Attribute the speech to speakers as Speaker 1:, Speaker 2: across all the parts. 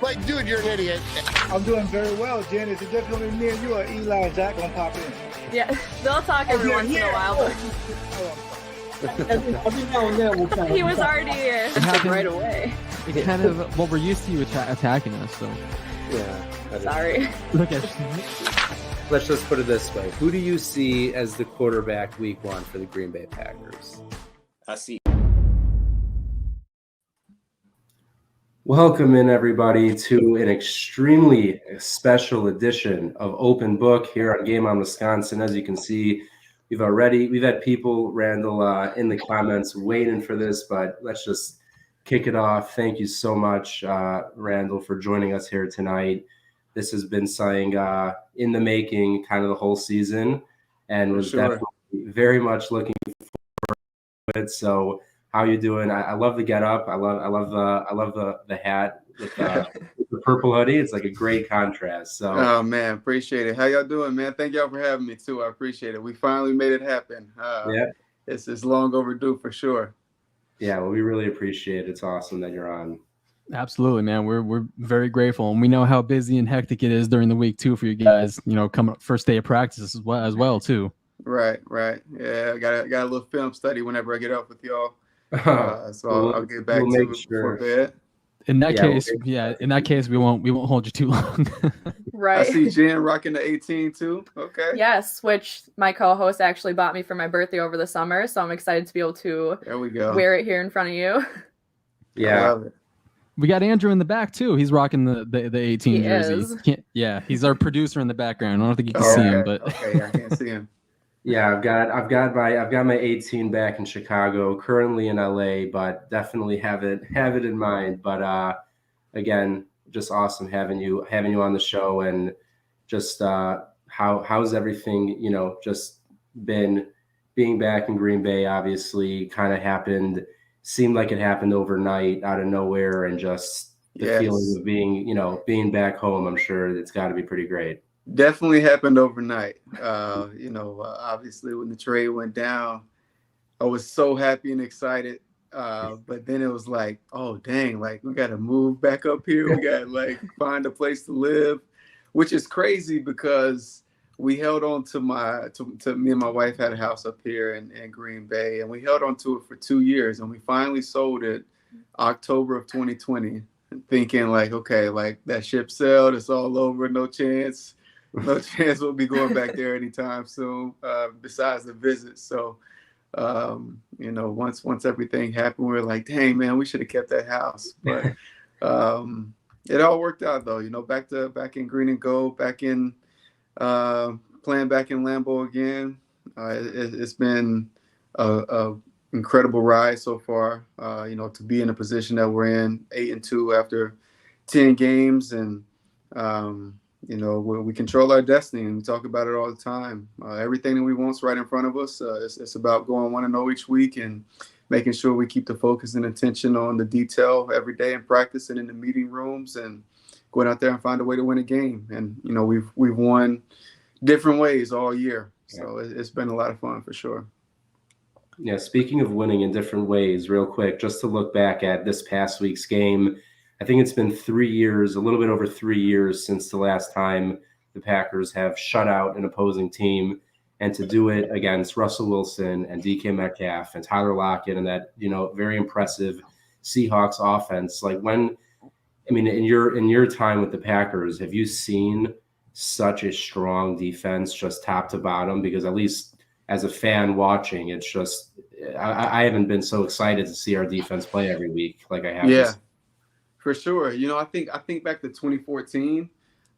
Speaker 1: Like, dude, you're an idiot.
Speaker 2: I'm doing very well, Jen. It's definitely me and you or Eli and Jack gonna pop in.
Speaker 3: Yeah, they'll talk every once in a while, but
Speaker 2: Every now and then we'll kind of
Speaker 3: he was already here right away.
Speaker 4: It's kind of what we're used to you attacking us, so.
Speaker 5: Yeah.
Speaker 3: Sorry.
Speaker 4: Look at
Speaker 5: Let's just put it this way. Who do you see as the quarterback week 1 for the Green Bay Packers?
Speaker 6: I see.
Speaker 5: Welcome in, everybody, to an extremely special edition of Open Book here on Game on Wisconsin. As you can see, we've had people, Randall, in the comments waiting for this, but let's just kick it off. Thank you so much, Randall, for joining us here tonight. This has been something in the making kind of the whole season, and was definitely very much looking forward to it. So how you doing? I love the get up. I love the hat with the purple hoodie. It's like a great contrast. So
Speaker 7: oh man, appreciate it. How y'all doing, man? Thank y'all for having me too. I appreciate it. We finally made it happen.
Speaker 5: Yeah,
Speaker 7: it's long overdue for sure.
Speaker 5: Yeah, well, we really appreciate it. It's awesome that you're on.
Speaker 4: Absolutely, man. We're very grateful, and we know how busy and hectic it is during the week too for you guys. You know, coming up first day of practice as well too.
Speaker 7: Right. Yeah, I got a little film study whenever I get up with y'all. So I'll get back to it before bed.
Speaker 4: In that case, we won't hold you too long.
Speaker 3: Right.
Speaker 7: I see Jen rocking the 18 too. Okay.
Speaker 3: Yes, which my co-host actually bought me for my birthday over the summer, so I'm excited to be able to wear it here in front of you.
Speaker 5: Yeah.
Speaker 7: I love it.
Speaker 4: We got Andrew in the back too. He's rocking the 18 jersey. He's our producer in the background. I don't think you can see him, but
Speaker 7: okay, I can't see him.
Speaker 5: Yeah, I've got my 18 back in Chicago, currently in LA, but definitely have it in mind. But again, just awesome having you on the show, and just how's everything, just been being back in Green Bay. Obviously kind of seemed like it happened overnight out of nowhere, and just the feeling of being back home. I'm sure it's got to be pretty great.
Speaker 7: Definitely happened overnight. Obviously when the trade went down, I was so happy and excited. But then it was like, oh dang, like we got to move back up here. We got to like find a place to live, which is crazy because we held on to me and my wife had a house up here in Green Bay, and we held on to it for 2 years, and we finally sold it October of 2020, thinking like, okay, like that ship sailed, it's all over, no chance we'll be going back there anytime soon, besides the visit. So, once everything happened, we were like, dang, man, we should have kept that house. But it all worked out though, back in green and gold, back in playing back in Lambeau again. It's been a incredible ride so far, to be in a position that we're in, 8-2 after 10 games, and we control our destiny, and we talk about it all the time. Everything that we want's right in front of us. It's about going 1-0 each week and making sure we keep the focus and attention on the detail every day in practice and in the meeting rooms, and going out there and find a way to win a game. And we've won different ways all year, so it's been a lot of fun for sure.
Speaker 5: Yeah, speaking of winning in different ways, real quick, just to look back at this past week's game, I think it's been 3 years, a little bit over 3 years since the last time the Packers have shut out an opposing team, and to do it against Russell Wilson and DK Metcalf and Tyler Lockett and that, very impressive Seahawks offense. Like in your time with the Packers, have you seen such a strong defense just top to bottom? Because at least as a fan watching, it's just, I haven't been so excited to see our defense play every week like I have.
Speaker 7: Yeah. For sure. I think back to 2014,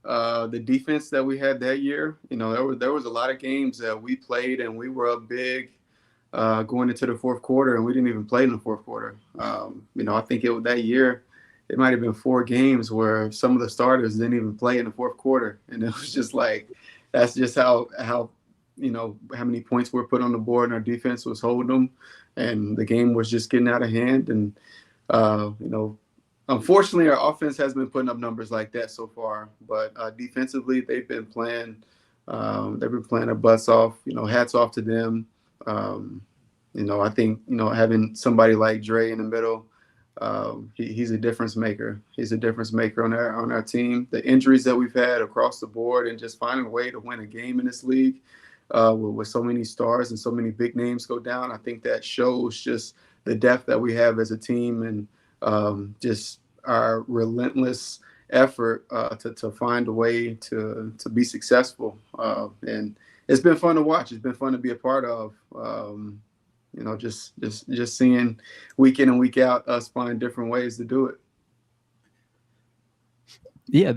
Speaker 7: the defense that we had that year, there was a lot of games that we played and we were up big going into the fourth quarter, and we didn't even play in the fourth quarter. I think that year, it might have been 4 games where some of the starters didn't even play in the fourth quarter. And it was just like, that's just how many points were put on the board, and our defense was holding them, and the game was just getting out of hand. And, unfortunately, our offense has been putting up numbers like that so far, but defensively, they've been playing their butts off. Hats off to them. I think having somebody like Dre in the middle, He's a difference maker. He's a difference maker on our team. The injuries that we've had across the board, and just finding a way to win a game in this league with so many stars and so many big names go down, I think that shows just the depth that we have as a team, and just our relentless effort to find a way to be successful. And it's been fun to watch. It's been fun to be a part of. Just seeing week in and week out us find different ways to do it. Yeah,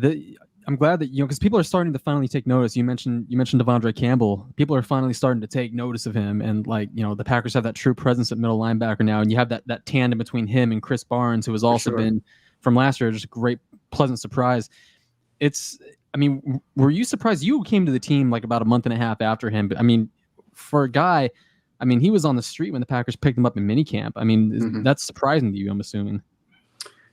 Speaker 4: I'm glad that, because people are starting to finally take notice. You mentioned Devondre Campbell. People are finally starting to take notice of him, and the Packers have that true presence at middle linebacker now, and you have that tandem between him and Chris Barnes, who has also been from last year just a great, pleasant surprise. Were you surprised? You came to the team like about a month and a half after him, but for a guy, he was on the street when the Packers picked him up in minicamp. That's surprising to you, I'm assuming.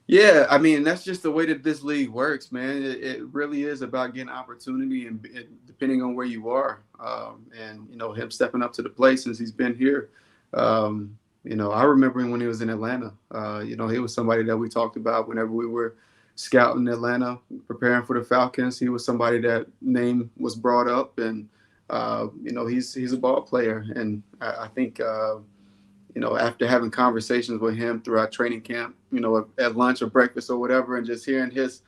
Speaker 7: Yeah, that's just the way that this league works, man. It really is about getting opportunity and depending on where you are. And him stepping up to the plate since he's been here. I remember him when he was in Atlanta. He was somebody that we talked about whenever we were scouting Atlanta, preparing for the Falcons. He was somebody that name was brought up, and he's a ball player. And I think after having conversations with him throughout training camp, at lunch or breakfast or whatever, and just hearing his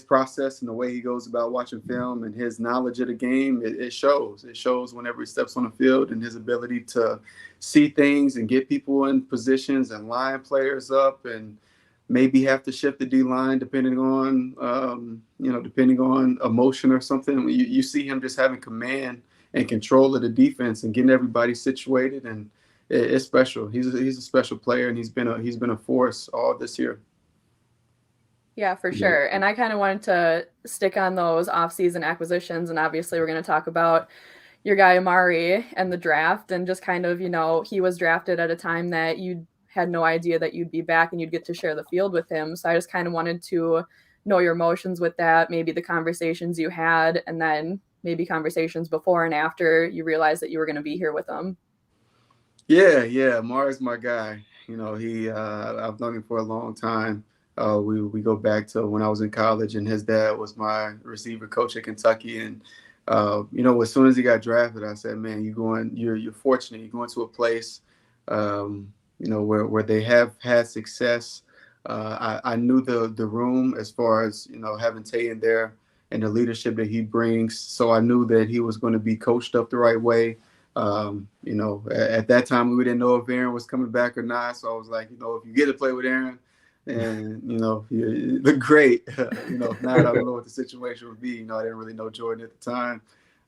Speaker 7: process and the way he goes about watching film and his knowledge of the game, it shows. It shows whenever he steps on the field, and his ability to see things and get people in positions and line players up, and maybe have to shift the D-line depending on emotion or something. You see him just having command and control of the defense and getting everybody situated, and it's special. He's a special player, and he's been a force all this year.
Speaker 3: Yeah, for sure. And I kind of wanted to stick on those off-season acquisitions, and obviously we're going to talk about your guy Amari and the draft, and just kind of, he was drafted at a time that you had no idea that you'd be back and you'd get to share the field with him. So I just kind of wanted to know your emotions with that, maybe the conversations you had, and then maybe conversations before and after you realized that you were going to be here with him.
Speaker 7: Yeah. Amari's my guy. I've known him for a long time. We go back to when I was in college, and his dad was my receiver coach at Kentucky. And as soon as he got drafted, I said, "Man, you're fortunate. You're going to a place, where they have had success." I knew the room as far as having Tay in there and the leadership that he brings, so I knew that he was going to be coached up the right way. At that time, we didn't know if Aaron was coming back or not. So I was like, if you get to play with Aaron, and you look great. If not, I don't know what the situation would be. I didn't really know Jordan at the time,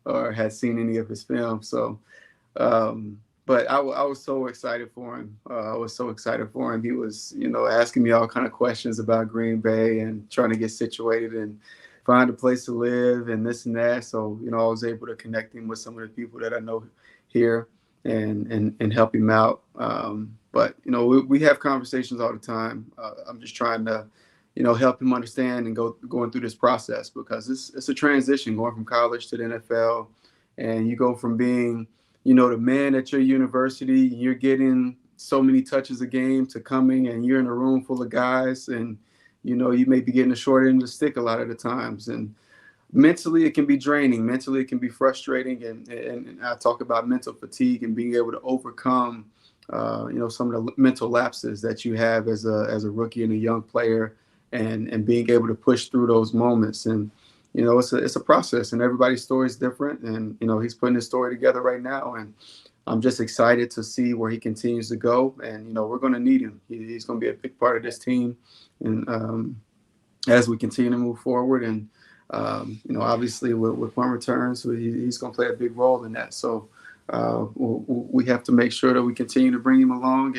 Speaker 7: or had seen any of his film. So, but I was so excited for him. He was, asking me all kind of questions about Green Bay and trying to get situated and find a place to live and this and that. So, I was able to connect him with some of the people that I know here and help him out. But we have conversations all the time. I'm just trying to, help him understand and going through this process, because it's a transition going from college to the NFL, and you go from being, the man at your university, you're getting so many touches a game, to coming and you're in a room full of guys, and you may be getting the short end of the stick a lot of the times, and mentally it can be draining. Mentally it can be frustrating, and I talk about mental fatigue and being able to overcome some of the mental lapses that you have as a rookie and a young player, and being able to push through those moments. And it's a process, and everybody's story is different, and he's putting his story together right now, and I'm just excited to see where he continues to go. And we're going to need him. He's going to be a big part of this team, and as we continue to move forward. And obviously with punt returns, he's going to play a big role in that. So we have to make sure that we continue to bring him along,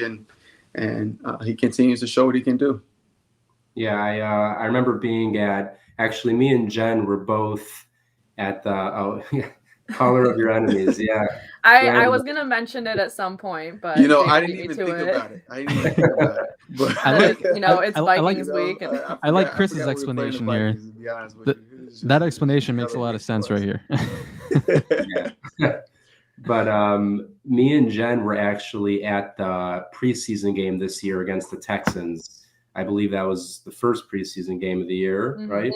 Speaker 7: and he continues to show what he can do.
Speaker 5: Yeah, I remember being actually, me and Jen were both at the Color of Your Enemies. Yeah,
Speaker 3: I was gonna mention it at some point, but
Speaker 7: I didn't even think about it. But
Speaker 3: it's Vikings week.
Speaker 4: I like Chris's explanation here. That explanation makes a lot of sense right here.
Speaker 5: Yeah. But me and Jen were actually at the preseason game this year against the Texans. I believe that was the first preseason game of the year, right?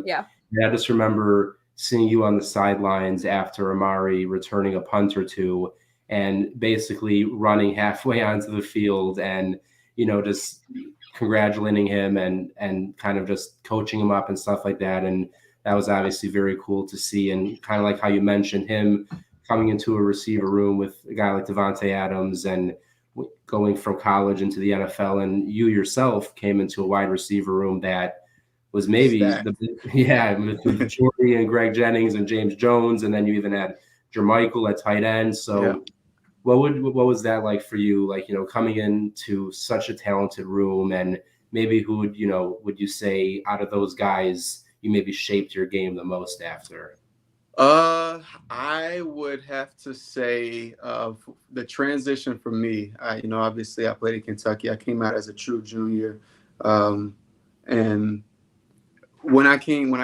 Speaker 3: Yeah.
Speaker 5: I just remember seeing you on the sidelines after Amari returning a punt or two and basically running halfway onto the field and, just congratulating him and kind of just coaching him up and stuff like that. And that was obviously very cool to see. And kind of like how you mentioned him coming into a receiver room with a guy like Devontae Adams and going from college into the NFL, and you yourself came into a wide receiver room that was maybe with Jordy and Greg Jennings and James Jones, and then you even had Jermichael at tight end. So what was that like for you? Like, coming into such a talented room, and maybe who would you say out of those guys you maybe shaped your game the most after?
Speaker 7: I would have to say the transition for me. Obviously I played in Kentucky. I came out as a true junior, and when I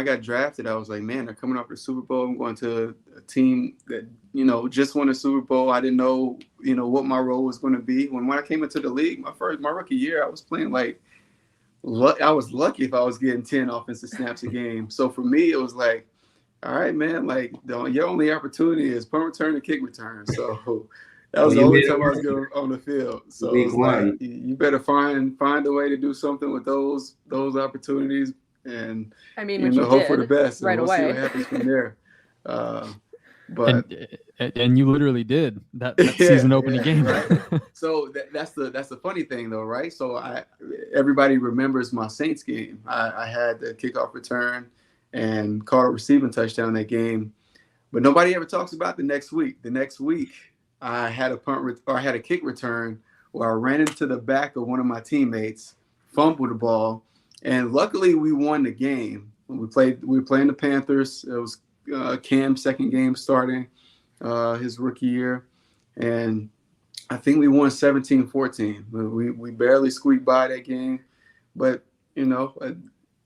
Speaker 7: got drafted, I was like, man, they're coming off the Super Bowl. I'm going to a team that just won a Super Bowl. I didn't know what my role was going to be. When I came into the league, my rookie year, I was playing I was lucky if I was getting 10 offensive snaps a game. So for me, it was like, all right, man, like your only opportunity is punt return and kick return. So that was the only time I was going on the field. So it was like, you better find a way to do something with those opportunities, and
Speaker 3: I mean, which you
Speaker 7: hope
Speaker 3: did
Speaker 7: for the best.
Speaker 3: right
Speaker 7: and we'll
Speaker 3: away.
Speaker 7: see what happens from there. But
Speaker 4: and you literally did that season opening game.
Speaker 7: Right. So that's the funny thing though, right? So everybody remembers my Saints game. I had the kickoff return and caught a receiving touchdown that game, but nobody ever talks about the next week. The next week, I had I had a kick return where I ran into the back of one of my teammates, fumbled the ball, and luckily we won the game. We were playing the Panthers. It was Cam's second game starting his rookie year, and I think we won 17-14. We barely squeaked by that game, but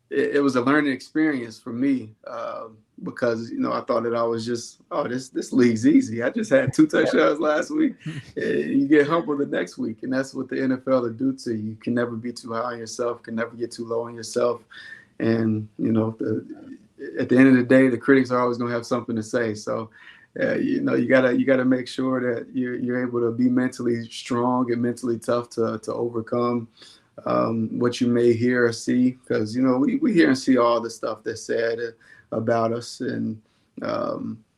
Speaker 7: it was a learning experience for me because I thought that I was just, this league's easy. I just had 2 touchdowns last week. You get humbled the next week, and that's what the NFL will do to you. You can never be too high on yourself, can never get too low on yourself, and at the end of the day, the critics are always going to have something to say. So you gotta make sure that you're able to be mentally strong and mentally tough to overcome what you may hear or see, because we hear and see all the stuff that's said about us, and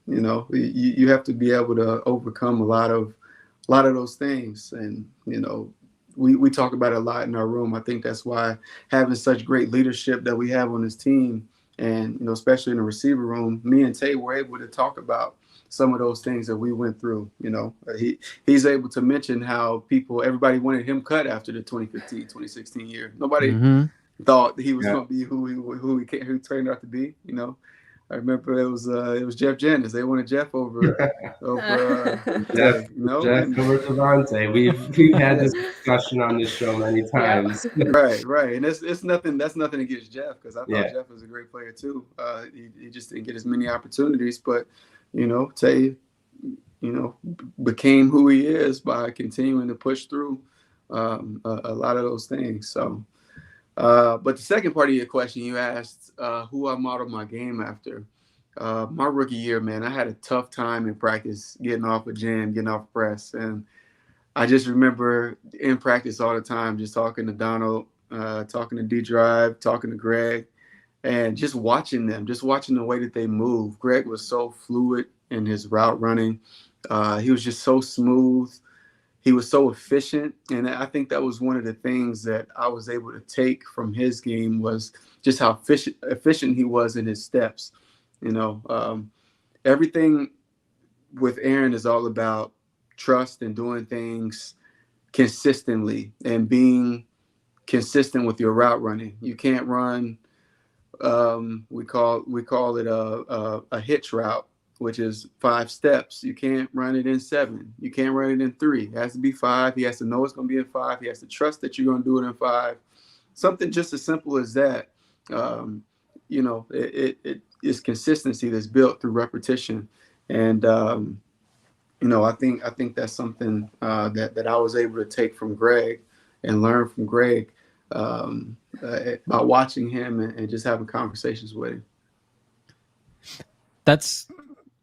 Speaker 7: you have to be able to overcome a lot of those things, and we talk about it a lot in our room. I think that's why having such great leadership that we have on this team, and especially in the receiver room, me and Tay were able to talk about some of those things that we went through. He's able to mention how everybody wanted him cut after the 2015-2016 year. Nobody thought he was going to be who he turned out to be. I remember it was Jeff Janis. They wanted Jeff over
Speaker 5: Jeff over Devontae. We've had this discussion on this show many times.
Speaker 7: Right, and that's nothing against Jeff, because I thought Jeff was a great player too. He just didn't get as many opportunities, but Tay, became who he is by continuing to push through a lot of those things. So. But the second part of your question, you asked who I modeled my game after. My rookie year, man, I had a tough time in practice getting off a jam, getting off press. And I just remember in practice all the time just talking to Donald, talking to D-Drive, talking to Greg, and just watching the way that they move. Greg was so fluid in his route running. He was just so smooth. He was so efficient, and I think that was one of the things that I was able to take from his game, was just how efficient he was in his steps. Everything with Aaron is all about trust and doing things consistently and being consistent with your route running. You can't run. We call it a hitch route, which is 5 steps. You can't run it in 7. You can't run it in 3. It has to be 5. He has to know it's going to be in 5. He has to trust that you're going to do it in 5. Something just as simple as that. It is consistency that's built through repetition. And, I think that's something that I was able to take from Greg and learn from Greg. by watching him and just having conversations with him.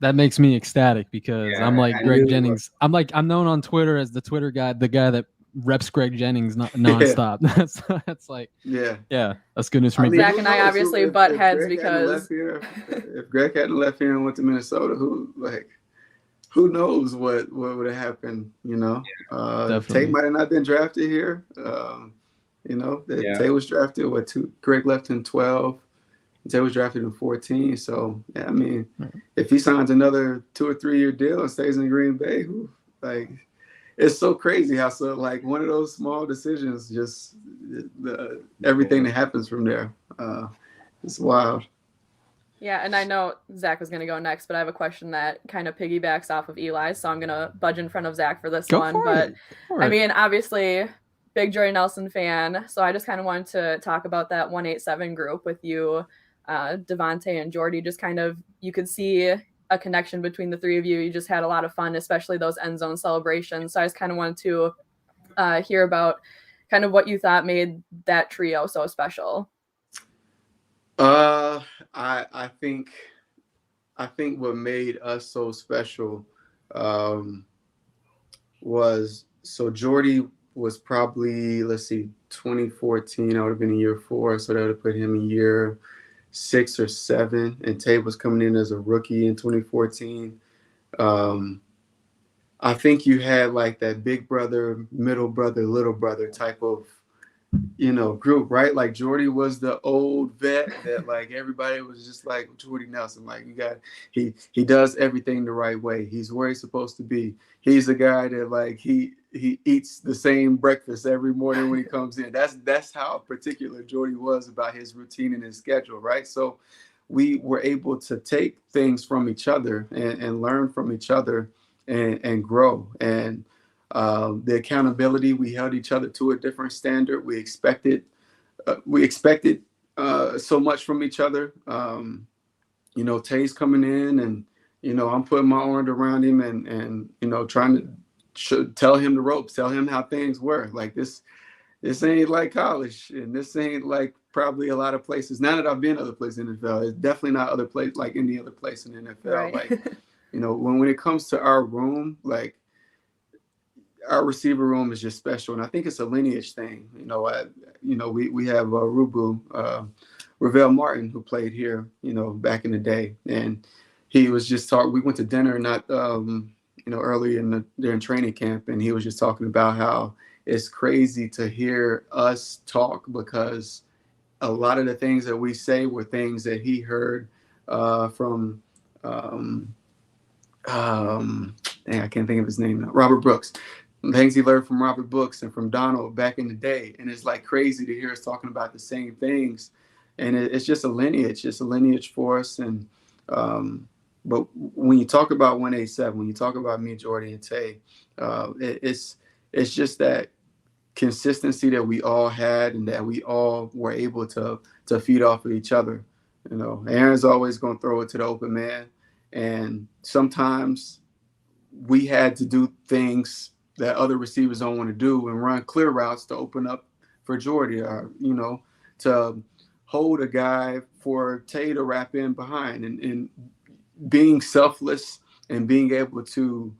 Speaker 4: That makes me ecstatic because
Speaker 5: Yeah,
Speaker 4: I'm like
Speaker 5: I
Speaker 4: Greg
Speaker 5: knew-
Speaker 4: Jennings. I'm known on Twitter as the Twitter guy, the guy that reps Greg Jennings nonstop. That's like
Speaker 7: Yeah.
Speaker 4: that's good news for
Speaker 7: I
Speaker 4: me.
Speaker 7: mean,
Speaker 3: Zach
Speaker 7: who
Speaker 3: and I
Speaker 7: knows
Speaker 3: obviously butt heads
Speaker 7: Greg hadn't
Speaker 3: because
Speaker 7: left here, if Greg hadn't left here and went to Minnesota, who knows what would have happened? You know,
Speaker 4: Definitely.
Speaker 7: Tate might have not been drafted here. You know,
Speaker 5: Yeah.
Speaker 7: Tate was drafted. Greg left in 12. Tate was drafted in 14. So yeah, I mean, if he signs another 2 or 3 year deal and stays in Green Bay, it's so crazy how like one of those small decisions, just everything that happens from there. It's wild.
Speaker 3: yeah, and I know Zach was going to go next, but I have a question that kind of piggybacks off of Eli's, so I'm going to budge in front of Zach for this one. But I mean, obviously, big Jordy Nelson fan, so I just kind of wanted to talk about that 187 group with you, Devontae and Jordy. Just kind of, you could see a connection between the three of you. You just had a lot of fun, especially those end zone celebrations. So I just kind of wanted to hear about kind of what you thought made that trio so special.
Speaker 7: I think what made us so special was, so Jordy was probably, 2014. I would have been in year 4, so that would have put him in year 6 or 7. And Tate was coming in as a rookie in 2014. I think you had like that big brother, middle brother, little brother type of, group, right? Like Jordy was the old vet that like everybody was just like Jordy Nelson. Like he does everything the right way. He's where he's supposed to be. He's the guy that like he eats the same breakfast every morning when he comes in. That's how particular Jordy was about his routine and his schedule, right? So we were able to take things from each other and learn from each other and grow. And the accountability, we held each other to a different standard. We expected so much from each other. Tay's coming in and, I'm putting my arm around him and trying to tell him the ropes, tell him how things work. Like this ain't like college, and this ain't like probably a lot of places. Now that I've been other places in the NFL, it's definitely not other place like any other place in the NFL.
Speaker 3: Right.
Speaker 7: Like, when it comes to our room, like, our receiver room is just special, and I think it's a lineage thing. We have Rubu, Ravel Martin, who played here, back in the day, and he was just talking. We went to dinner not early during training camp, and he was just talking about how it's crazy to hear us talk because a lot of the things that we say were things that he heard from. I can't think of his name now. Robert Brooks. Things he learned from Robert Brooks and from Donald back in the day. And it's like crazy to hear us talking about the same things. And it's just a lineage for us. And but when you talk about 187, when you talk about me, Jordy, and Tay, it's just that consistency that we all had and that we all were able to feed off of each other. Aaron's always going to throw it to the open man. And sometimes we had to do things that other receivers don't want to do and run clear routes to open up for Jordy, or, to hold a guy for Tay to wrap in behind, and being selfless and being able to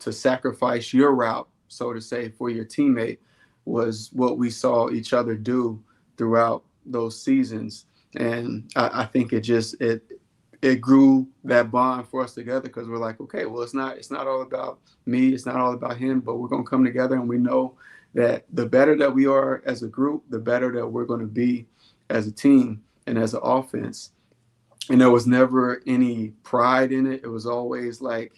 Speaker 7: sacrifice your route, so to say, for your teammate was what we saw each other do throughout those seasons. And I think it grew that bond for us together, because we're like, okay, well, it's not all about me, it's not all about him, but we're going to come together, and we know that the better that we are as a group, the better that we're going to be as a team and as an offense. And there was never any pride in it. It was always like,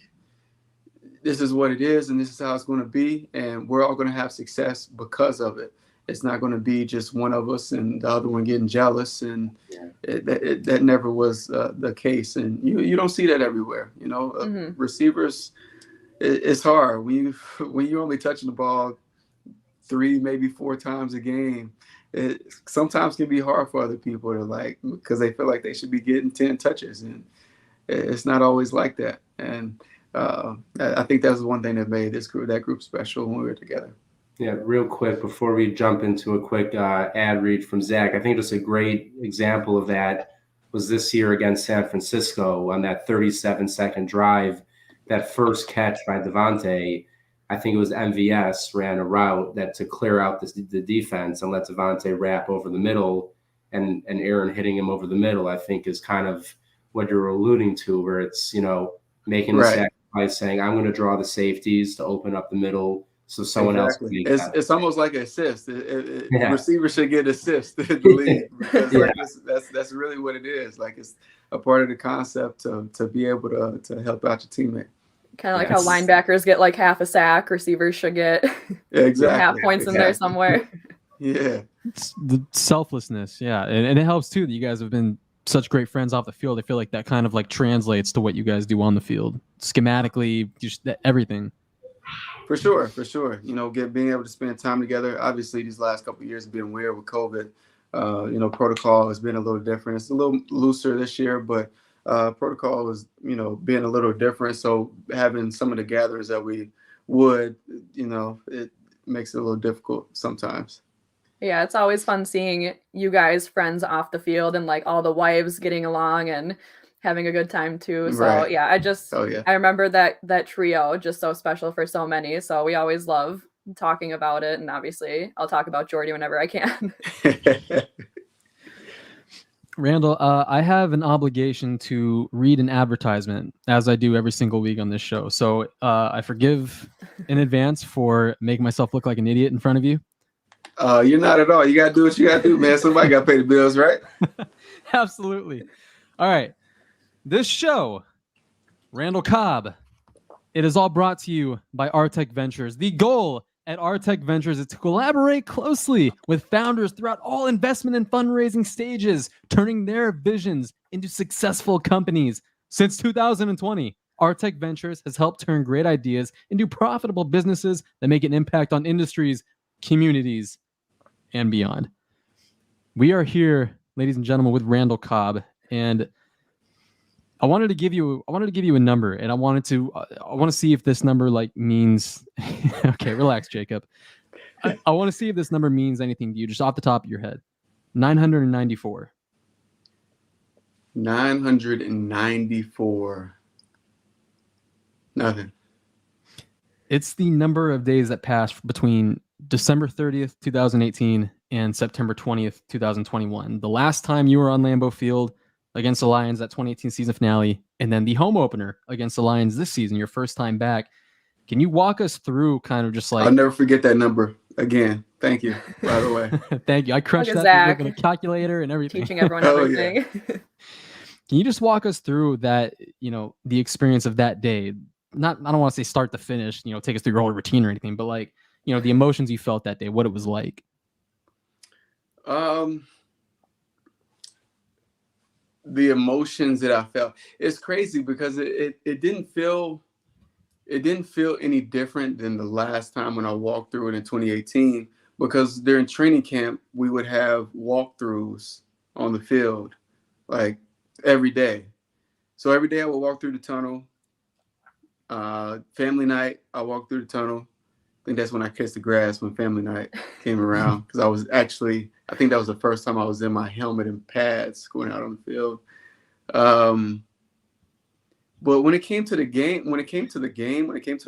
Speaker 7: this is what it is, and this is how it's going to be, and we're all going to have success because of it. It's not going to be just one of us and the other one getting jealous, and that never was the case. And you don't see that everywhere. Receivers, it's hard when you're only touching the ball 3, maybe 4 times a game. It sometimes can be hard for other people to because they feel like they should be getting 10 touches, and it's not always like that. And I think that was one thing that made that group special when we were together.
Speaker 5: Yeah, real quick before we jump into a quick ad read from Zach, I think just a great example of that was this year against San Francisco on that 37-second drive, that first catch by Devontae. I think it was MVS ran a route that to clear out the defense and let Devontae wrap over the middle, and Aaron hitting him over the middle, I think is kind of what you're alluding to, where it's, making the
Speaker 7: Right.
Speaker 5: sacrifice, saying, I'm going to draw the safeties to open up the middle so someone else can make that.
Speaker 7: It's almost like an assist.
Speaker 5: Yeah.
Speaker 7: Receivers should get assists in the league because
Speaker 5: Yeah.
Speaker 7: that's really what it is. Like, it's a part of the concept to be able to help out your teamate.
Speaker 3: Kind of like how linebackers get like half a sack, receivers should get
Speaker 7: Exactly.
Speaker 3: half points in there somewhere.
Speaker 7: Yeah.
Speaker 4: It's the selflessness, yeah, and it helps too that you guys have been such great friends off the field. I feel like that kind of like translates to what you guys do on the field, schematically, just everything.
Speaker 7: For sure. Being able to spend time together. Obviously, these last couple of years have been weird with COVID. Protocol has been a little different. It's a little looser this year, but protocol is, being a little different. So having some of the gatherings that we would, it makes it a little difficult sometimes.
Speaker 3: Yeah, it's always fun seeing you guys friends off the field and like all the wives getting along and having a good time too. So
Speaker 7: Right.
Speaker 3: yeah, I remember that trio just so special for so many. So we always love talking about it, and obviously I'll talk about Jordy whenever I can.
Speaker 4: Randall, I have an obligation to read an advertisement, as I do every single week on this show. So I forgive in advance for making myself look like an idiot in front of you.
Speaker 7: You're not at all. You got to do what you got to do, man. Somebody got to pay the bills, right?
Speaker 4: Absolutely. All right. This show, Randall Cobb, it is all brought to you by Artec Ventures. The goal at Artec Ventures is to collaborate closely with founders throughout all investment and fundraising stages, turning their visions into successful companies. Since 2020, Artec Ventures has helped turn great ideas into profitable businesses that make an impact on industries, communities, and beyond. We are here, ladies and gentlemen, with Randall Cobb, and I wanted to give you a number, and I want to see if this number means okay, relax, Jacob. I want to see if this number means anything to you, just off the top of your head. 994.
Speaker 7: 994. Nothing.
Speaker 4: It's the number of days that passed between December 30th, 2018 and September 20th, 2021. The last time you were on Lambeau Field against the Lions, that 2018 season finale, and then the home opener against the Lions this season, your first time back. Can you walk us through kind of just like...
Speaker 7: I'll never forget that number again. Thank you, by the way.
Speaker 4: Thank you. I crunched that with a calculator and everything.
Speaker 3: Teaching everyone everything.
Speaker 7: Yeah.
Speaker 4: Can you just walk us through that, the experience of that day? I don't want to say start to finish, take us through your whole routine or anything, but the emotions you felt that day, what it was like.
Speaker 7: The emotions that I felt, it's crazy because it didn't feel any different than the last time when I walked through it in 2018, because during training camp, we would have walkthroughs on the field, like every day. So every day I would walk through the tunnel. Family night, I walked through the tunnel. I think that's when I kissed the grass when family night came around, because I think that was the first time I was in my helmet and pads going out on the field. But when it came to the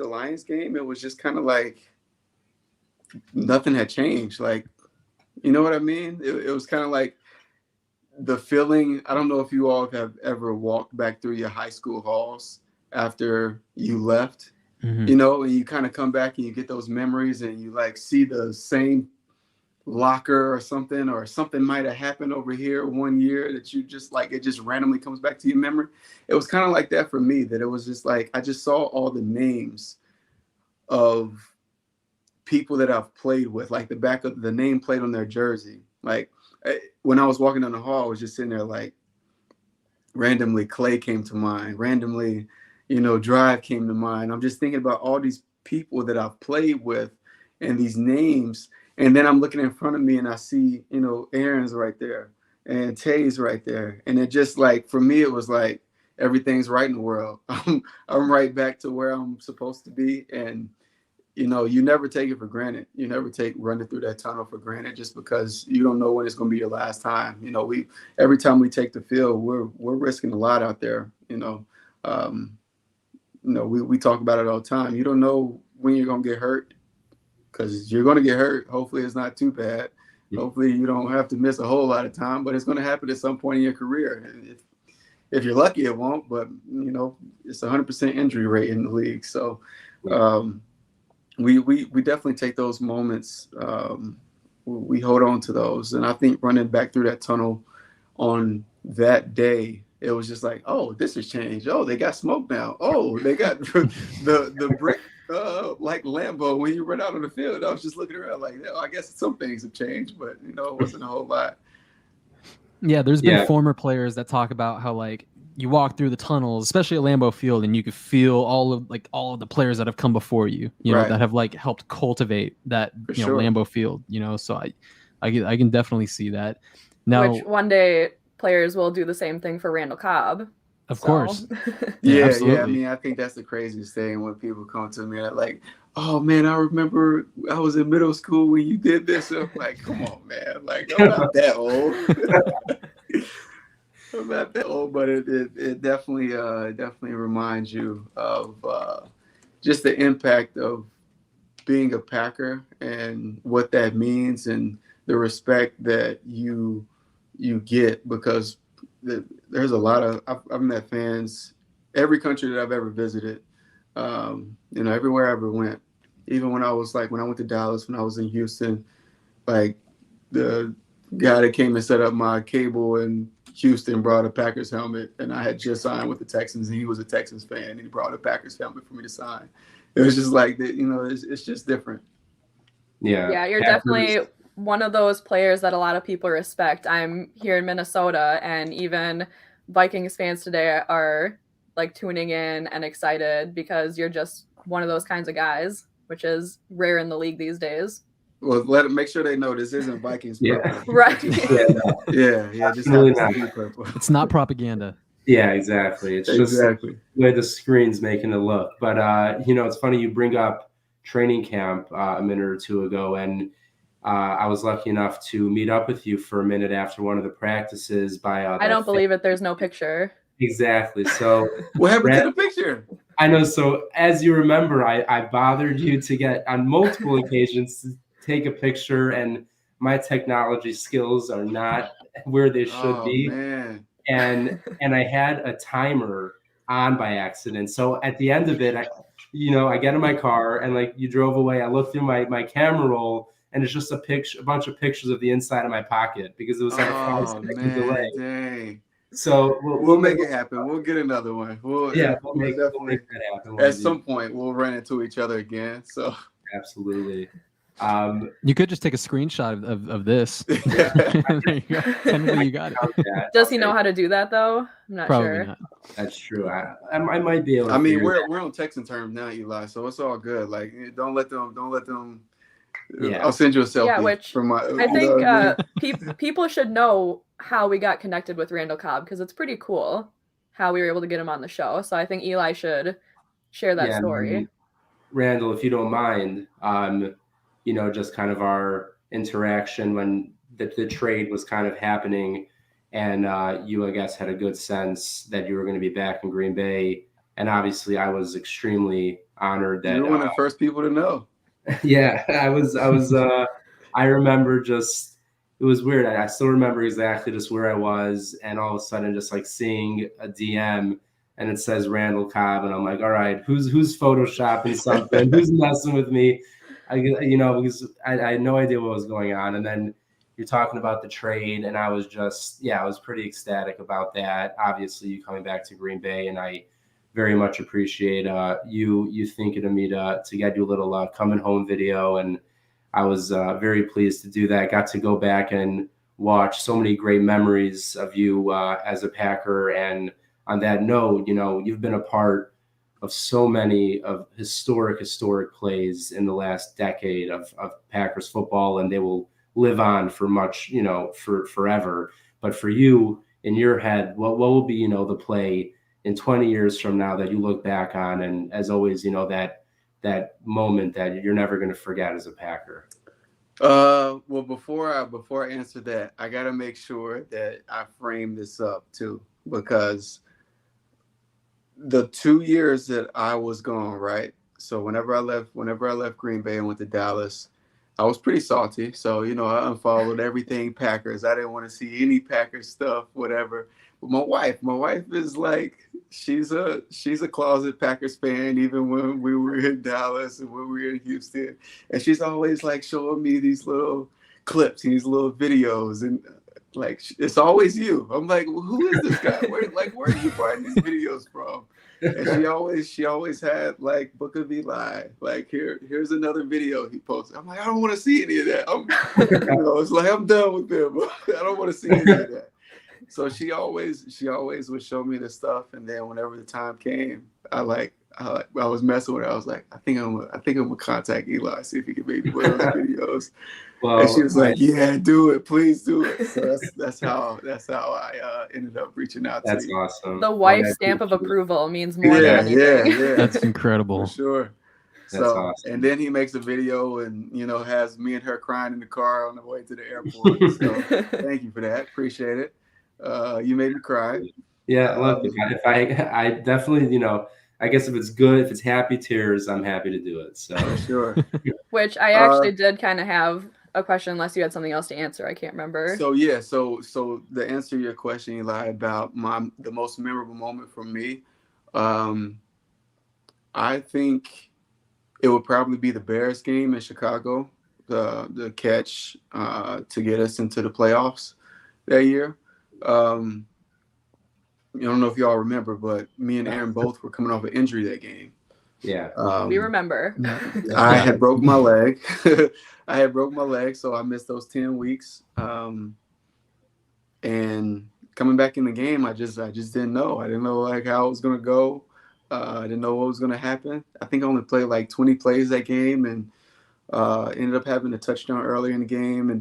Speaker 7: Lions game, it was just kind of like nothing had changed. Like, you know what I mean? It was kind of like the feeling. I don't know if you all have ever walked back through your high school halls after you left.
Speaker 4: Mm-hmm.
Speaker 7: And you kind of come back and you get those memories and you see the same locker or something might have happened over here one year that you just it just randomly comes back to your memory. It was kind of like that for me, that it was just I just saw all the names of people that I've played with, like the back of the name plate on their jersey. Like when I was walking down the hall, I was just sitting there randomly Clay came to mind, randomly Drive came to mind. I'm just thinking about all these people that I've played with and these names. And then I'm looking in front of me and I see, Aaron's right there and Tay's right there. And it just for me, it was everything's right in the world. I'm right back to where I'm supposed to be. And you never take it for granted. You never take running through that tunnel for granted just because you don't know when it's going to be your last time. Every time we take the field, we're risking a lot out there. We talk about it all the time. You don't know when you're going to get hurt, because you're going to get hurt. Hopefully it's not too bad. Hopefully you don't have to miss a whole lot of time, but it's going to happen at some point in your career. If you're lucky, it won't, but it's 100% injury rate in the league. So we definitely take those moments. We hold on to those. And I think running back through that tunnel on that day, it was just like, oh, this has changed. Oh, they got smoke now. Oh, they got the brick like Lambeau when you run out on the field. I was just looking around like, I guess some things have changed, but it wasn't a whole lot.
Speaker 4: Yeah, there's been former players that talk about how like you walk through the tunnels, especially at Lambeau Field, and you could feel all of the players that have come before you,
Speaker 7: right,
Speaker 4: that have like helped cultivate that
Speaker 7: sure,
Speaker 4: Lambeau Field. So I can definitely see that. Now,
Speaker 3: which one day players will do the same thing for Randall Cobb.
Speaker 4: Of course.
Speaker 7: Yeah. I mean, I think that's the craziest thing when people come to me like, oh man, I remember I was in middle school when you did this. I'm like, come on, man. Like, I'm not that old. I'm not that old, but it definitely reminds you of just the impact of being a Packer and what that means and the respect that you get, because there's a lot of I've met fans every country that I've ever visited, everywhere I ever went. Even when I went to Dallas, when I was in Houston, like the guy that came and set up my cable in Houston brought a Packers helmet, and I had just signed with the Texans, and he was a Texans fan, and he brought a Packers helmet for me to sign. It was just like that, it's just different.
Speaker 3: Yeah, you're definitely one of those players that a lot of people respect. I'm here in Minnesota, and even Vikings fans today are like tuning in and excited because you're just one of those kinds of guys, which is rare in the league these days.
Speaker 7: Well, make sure they know this isn't Vikings purple.
Speaker 3: Right.
Speaker 7: Yeah, just not purple.
Speaker 4: It's not propaganda.
Speaker 5: Yeah, exactly. It's just the way the screen's making it look. But it's funny you bring up training camp a minute or two ago, and I was lucky enough to meet up with you for a minute after one of the practices by
Speaker 3: I don't believe it. There's no picture.
Speaker 5: Exactly. So
Speaker 7: what happened to the picture?
Speaker 5: I know. So as you remember, I bothered you to get on multiple occasions to take a picture, and my technology skills are not where they should be.
Speaker 7: Man.
Speaker 5: And I had a timer on by accident. So at the end of it, I get in my car and like you drove away. I looked through my camera roll, and it's just a bunch of pictures of the inside of my pocket because it was like a 5-second delay.
Speaker 7: Dang.
Speaker 5: So
Speaker 7: we'll make it happen. We'll get another one. We'll make that happen. At some point, we'll run into each other again. So
Speaker 5: absolutely.
Speaker 4: You could just take a screenshot of this. There you go. Technically, you got it.
Speaker 3: Does he know how to do that though? I'm not
Speaker 4: Probably
Speaker 3: sure.
Speaker 5: Not. That's true. I might be able to.
Speaker 7: I mean, we're on Texan terms now, Eli, so it's all good. Like, don't let them. Yeah. I'll send you a selfie.
Speaker 3: Yeah, which
Speaker 7: from my.
Speaker 3: I think people should know how we got connected with Randall Cobb, because it's pretty cool how we were able to get him on the show. So I think Eli should share that story.
Speaker 5: Randall, if you don't mind, just kind of our interaction when the trade was kind of happening, and you, I guess, had a good sense that you were going to be back in Green Bay. And obviously I was extremely honored that
Speaker 7: you were one of the first people to know.
Speaker 5: Yeah, I was, I remember it was weird. I still remember exactly just where I was, and all of a sudden just like seeing a DM and it says Randall Cobb, and I'm like, all right, who's photoshopping something? Who's messing with me? Because I had no idea what was going on. And then you're talking about the trade, and I was I was pretty ecstatic about that. Obviously, you coming back to Green Bay, and I very much appreciate you thinking of me to get you a little coming home video, and I was very pleased to do that. Got to go back and watch so many great memories of you as a Packer. And on that note, you've been a part of so many of historic plays in the last decade of Packers football, and they will live on for much, for forever. But for you, in your head, what will be, the play in 20 years from now that you look back on, and as always, that moment that you're never going to forget as a Packer?
Speaker 7: Well, before I answer that, I gotta make sure that I frame this up too, because the 2 years that I was gone, right? So whenever I left Green Bay and went to Dallas, I was pretty salty. So, I unfollowed everything Packers. I didn't want to see any Packers stuff, whatever. But my wife is like, she's a closet Packers fan, even when we were in Dallas and when we were in Houston. And she's always like showing me these little clips, these little videos, and like it's always you. I'm like, well, who is this guy? Where are you finding these videos from? And she always had like Book of Eli. Like here's another video he posted. I'm like, I don't want to see any of that. It's like I'm done with them. I don't want to see any of that. So she always would show me the stuff, and then whenever the time came, I was messing with her. I was like, I think I'm gonna contact Eli, see if he can make one of those videos. Well, and she was like, "Yeah, do it, please do it." So that's how I ended up reaching out to you.
Speaker 5: That's awesome.
Speaker 3: The wife's stamp of approval means more than anything.
Speaker 7: Yeah.
Speaker 4: That's incredible.
Speaker 7: For sure.
Speaker 5: That's awesome.
Speaker 7: And then he makes a video and has me and her crying in the car on the way to the airport. So thank you for that. Appreciate it. You made me cry.
Speaker 5: Yeah, look, if I definitely, I guess if it's good, if it's happy tears, I'm happy to do it. So
Speaker 7: sure.
Speaker 3: Which I actually did kind of have a question, unless you had something else to answer. I can't remember.
Speaker 7: So yeah, so the answer to your question, Eli, about the most memorable moment for me, I think it would probably be the Bears game in Chicago, the catch to get us into the playoffs that year. I don't know if y'all remember, but me and Aaron both were coming off an injury that game.
Speaker 5: Yeah.
Speaker 3: We remember.
Speaker 7: I had broke my leg. So I missed those 10 weeks. And coming back in the game, I just didn't know. I didn't know like how it was gonna go. I didn't know what was gonna happen. I think I only played like 20 plays that game, and ended up having a touchdown early in the game, and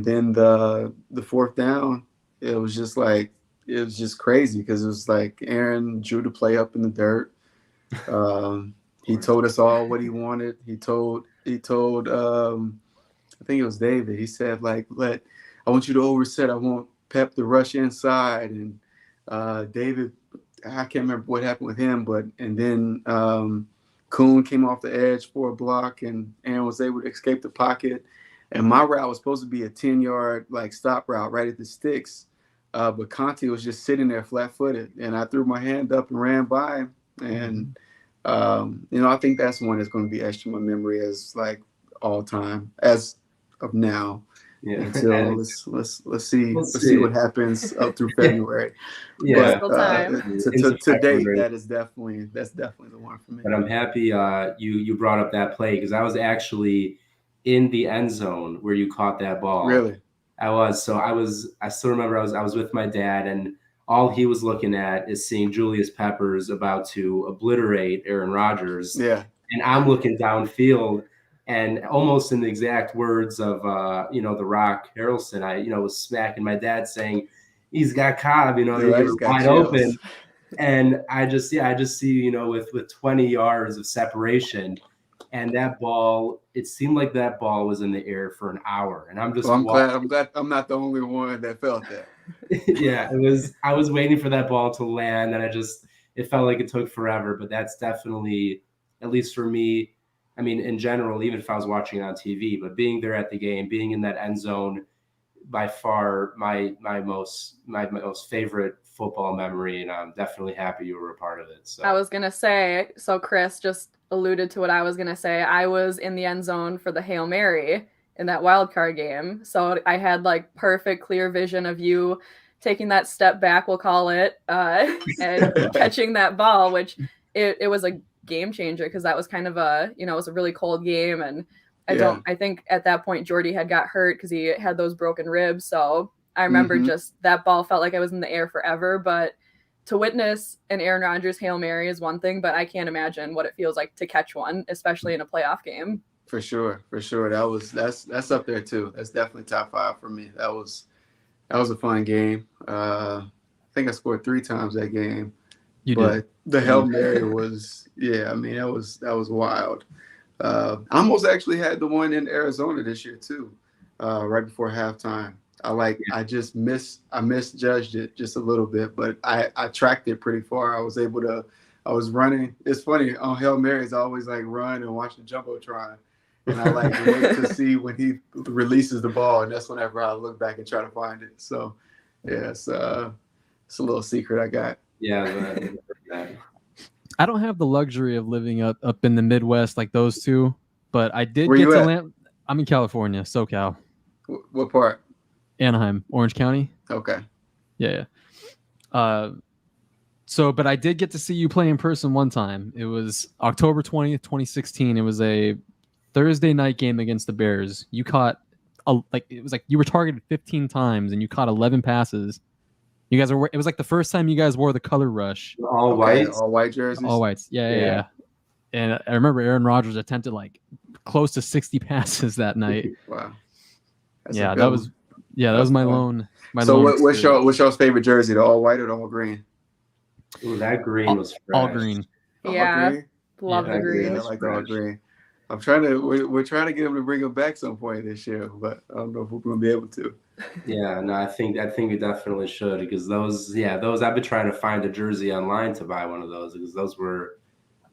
Speaker 7: then the fourth down, it was just crazy, because it was like Aaron drew the play up in the dirt. He told us all what he wanted. He told I think it was David. He said like, I want you to overset. I want Pep to rush inside. And David, I can't remember what happened with him, and then Kuhn came off the edge for a block, and Aaron was able to escape the pocket. And my route was supposed to be a 10-yard like stop route right at the sticks. But Conte was just sitting there flat-footed, and I threw my hand up and ran by him. And I think that's one that's going to be etched in my memory as like all time as of now. Yeah. Until let's see what happens up through February.
Speaker 5: Yeah.
Speaker 7: But, to date, that's definitely the one for me.
Speaker 5: But I'm happy you brought up that play, because I was actually in the end zone where you caught that ball.
Speaker 7: Really?
Speaker 5: I was. So I still remember I was with my dad, and all he was looking at is seeing Julius Peppers about to obliterate Aaron Rodgers.
Speaker 7: Yeah.
Speaker 5: And I'm looking downfield, and almost in the exact words of The Rock Harrelson, I was smacking my dad saying, he's got Cobb, they were wide open. And I just see, with 20 yards of separation. And that ball, it seemed like that ball was in the air for an hour. And I'm just
Speaker 7: I'm glad I'm not the only one that felt that.
Speaker 5: Yeah, I was waiting for that ball to land, and it felt like it took forever. But that's definitely, at least for me, I mean, in general, even if I was watching it on TV, but being there at the game, being in that end zone, by far my most favorite football memory, and I'm definitely happy you were a part of it. So
Speaker 3: I was gonna say, so Chris just alluded to what I was gonna say. I was in the end zone for the Hail Mary in that wild card game, so I had like perfect clear vision of you taking that step back, we'll call it, and catching that ball, which it was a game changer, because that was kind of it was a really cold game, and I think at that point Jordy had got hurt because he had those broken ribs. So I remember just that ball felt like I was in the air forever. But to witness an Aaron Rodgers Hail Mary is one thing, but I can't imagine what it feels like to catch one, especially in a playoff game.
Speaker 7: For sure. That's up there too. That's definitely top 5 for me. That was a fun game. I think I scored 3 times that game.
Speaker 4: You
Speaker 7: but
Speaker 4: did.
Speaker 7: the Hail Mary was, yeah, I mean, that was wild. I almost actually had the one in Arizona this year too, right before halftime. I misjudged it just a little bit, but I tracked it pretty far. I was running. It's funny on Hail Marys, I always like run and watch the jumbotron, and I like wait to see when he releases the ball, and that's whenever I look back and try to find it. So, yeah, it's a little secret I got.
Speaker 5: Yeah,
Speaker 4: I don't have the luxury of living up in the Midwest like those two, but I did
Speaker 7: Where
Speaker 4: get
Speaker 7: you
Speaker 4: to
Speaker 7: at?
Speaker 4: I'm in California, SoCal,
Speaker 7: What part?
Speaker 4: Anaheim, Orange County.
Speaker 7: Okay.
Speaker 4: Yeah. But I did get to see you play in person one time. It was October 20th, 2016. It was a Thursday night game against the Bears. You caught it was like you were targeted 15 times and you caught 11 passes. You guys it was like the first time you guys wore the color rush.
Speaker 5: all white.
Speaker 7: All white jerseys.
Speaker 4: All whites. Yeah. And I remember Aaron Rodgers attempted like close to 60 passes that night.
Speaker 7: Wow.
Speaker 4: That was my lone.
Speaker 7: What's y'all's favorite jersey? The all white or the all green?
Speaker 5: Ooh, that green was fresh.
Speaker 4: All green.
Speaker 3: Yeah,
Speaker 7: green?
Speaker 3: love the green.
Speaker 7: I like the all green. We're trying to get him to bring him back some point this year, but I don't know if we're going to be able to.
Speaker 5: Yeah, no, I think we definitely should, because those I've been trying to find a jersey online to buy one of those, because those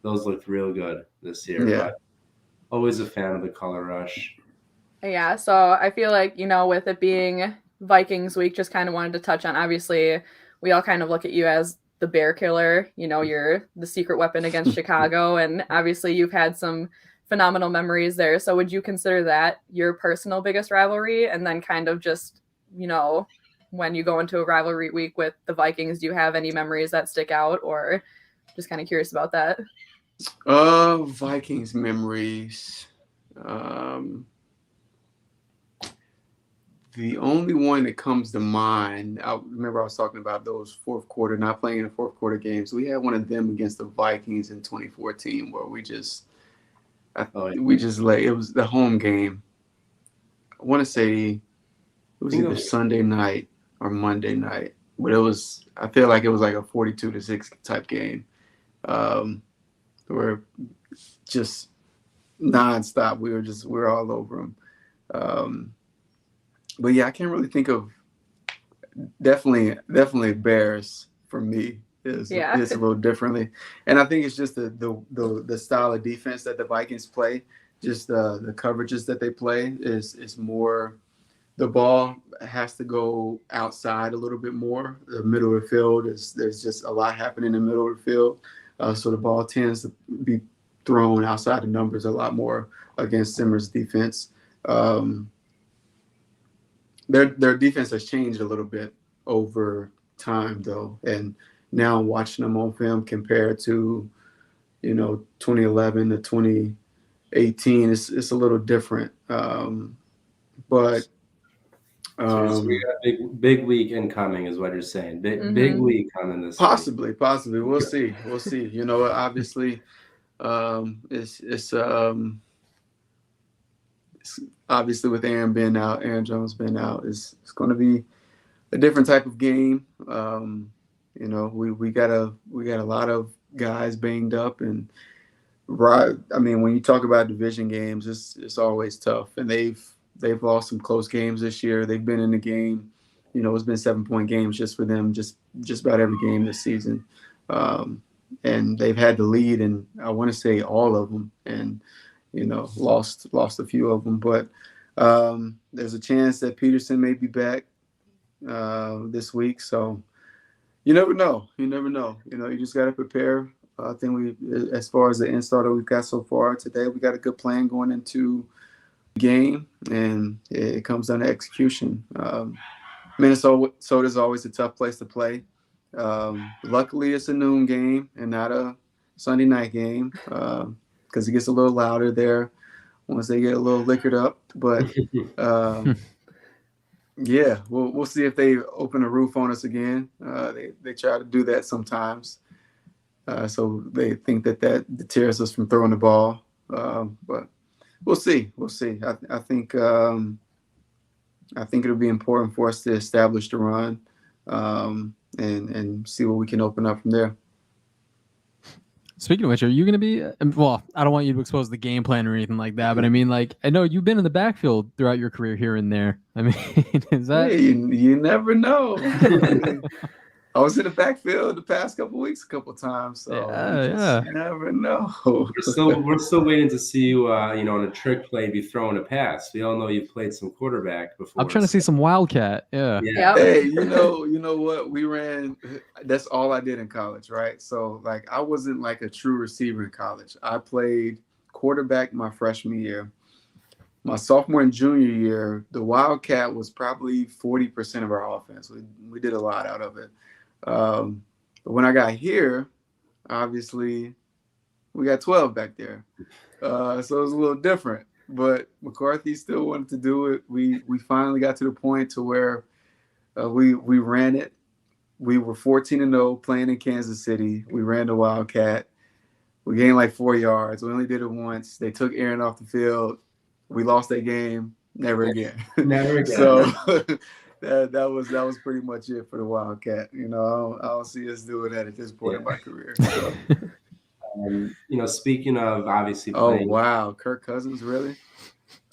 Speaker 5: looked real good this year.
Speaker 7: Yeah.
Speaker 5: But always a fan of the color rush.
Speaker 3: Yeah, so I feel like, with it being Vikings week, just kind of wanted to touch on, obviously, we all kind of look at you as the bear killer. You're the secret weapon against Chicago, and obviously you've had some phenomenal memories there. So would you consider that your personal biggest rivalry? And then kind of just, when you go into a rivalry week with the Vikings, do you have any memories that stick out, or just kind of curious about that?
Speaker 7: Vikings memories. The only one that comes to mind, I remember I was talking about those not playing in the fourth quarter games. We had one of them against the Vikings in 2014 where it was the home game. I want to say it was either Sunday night or Monday night, but I feel like it was like a 42-6 type game. We're just nonstop. We were all over them. But yeah, I can't really think of. Definitely Bears for me is a little differently, and I think it's just the style of defense that the Vikings play. Just the coverages that they play is more. The ball has to go outside a little bit more. The middle of the field there's just a lot happening in the middle of the field, so the ball tends to be thrown outside the numbers a lot more against Zimmer's defense. Their defense has changed a little bit over time, though, and now watching them on film compared to, 2011 to 2018, it's a little different. But
Speaker 5: So we got a big week incoming, is what you're saying. Big week coming this
Speaker 7: possibly. We'll see. Obviously, it's obviously with Aaron Jones being out, it's going to be a different type of game. We got a lot of guys banged up, and when you talk about division games, it's always tough, and they've lost some close games this year. They've been in the game, it's been 7-point games just for them, just about every game this season, and they've had the lead, and I want to say all of them, and lost a few of them, but there's a chance that Peterson may be back this week. So you never know. You just got to prepare. I think as far as the install that we've got so far today, we got a good plan going into the game, and it comes down to execution. Minnesota is always a tough place to play. Luckily, it's a noon game and not a Sunday night game. Because it gets a little louder there once they get a little liquored up. But yeah, we'll see if they open a roof on us again. They try to do that sometimes, so they think that deters us from throwing the ball. But we'll see. I think it'll be important for us to establish the run, and see what we can open up from there.
Speaker 4: Speaking of which, are you going to be? Well, I don't want you to expose the game plan or anything like that, but I mean, like, I know you've been in the backfield throughout your career here and there. I mean, is that?
Speaker 7: Yeah, you never know. I was in the backfield the past couple weeks a couple times, so you just never know.
Speaker 5: We're still waiting to see you, on a trick play be throwing a pass. We all know you've played some quarterback before.
Speaker 4: I'm trying to see some wildcat. Yeah.
Speaker 3: Yep.
Speaker 7: Hey, you know what? We ran. That's all I did in college, right? So like, I wasn't like a true receiver in college. I played quarterback my freshman year. My sophomore and junior year, the wildcat was probably 40% of our offense. We did a lot out of it. But when I got here, obviously we got 12 back there. So it was a little different, but McCarthy still wanted to do it. We finally got to the point to where we ran it. We were 14-0 playing in Kansas City. We ran the Wildcat. We gained like 4 yards. We only did it once. They took Aaron off the field. We lost that game. Never again.
Speaker 5: Never again.
Speaker 7: So that was pretty much it for the Wildcat. I don't see us doing that at this point in my career. So.
Speaker 5: Speaking of obviously
Speaker 7: Oh
Speaker 5: playing.
Speaker 7: wow, Kirk Cousins, really?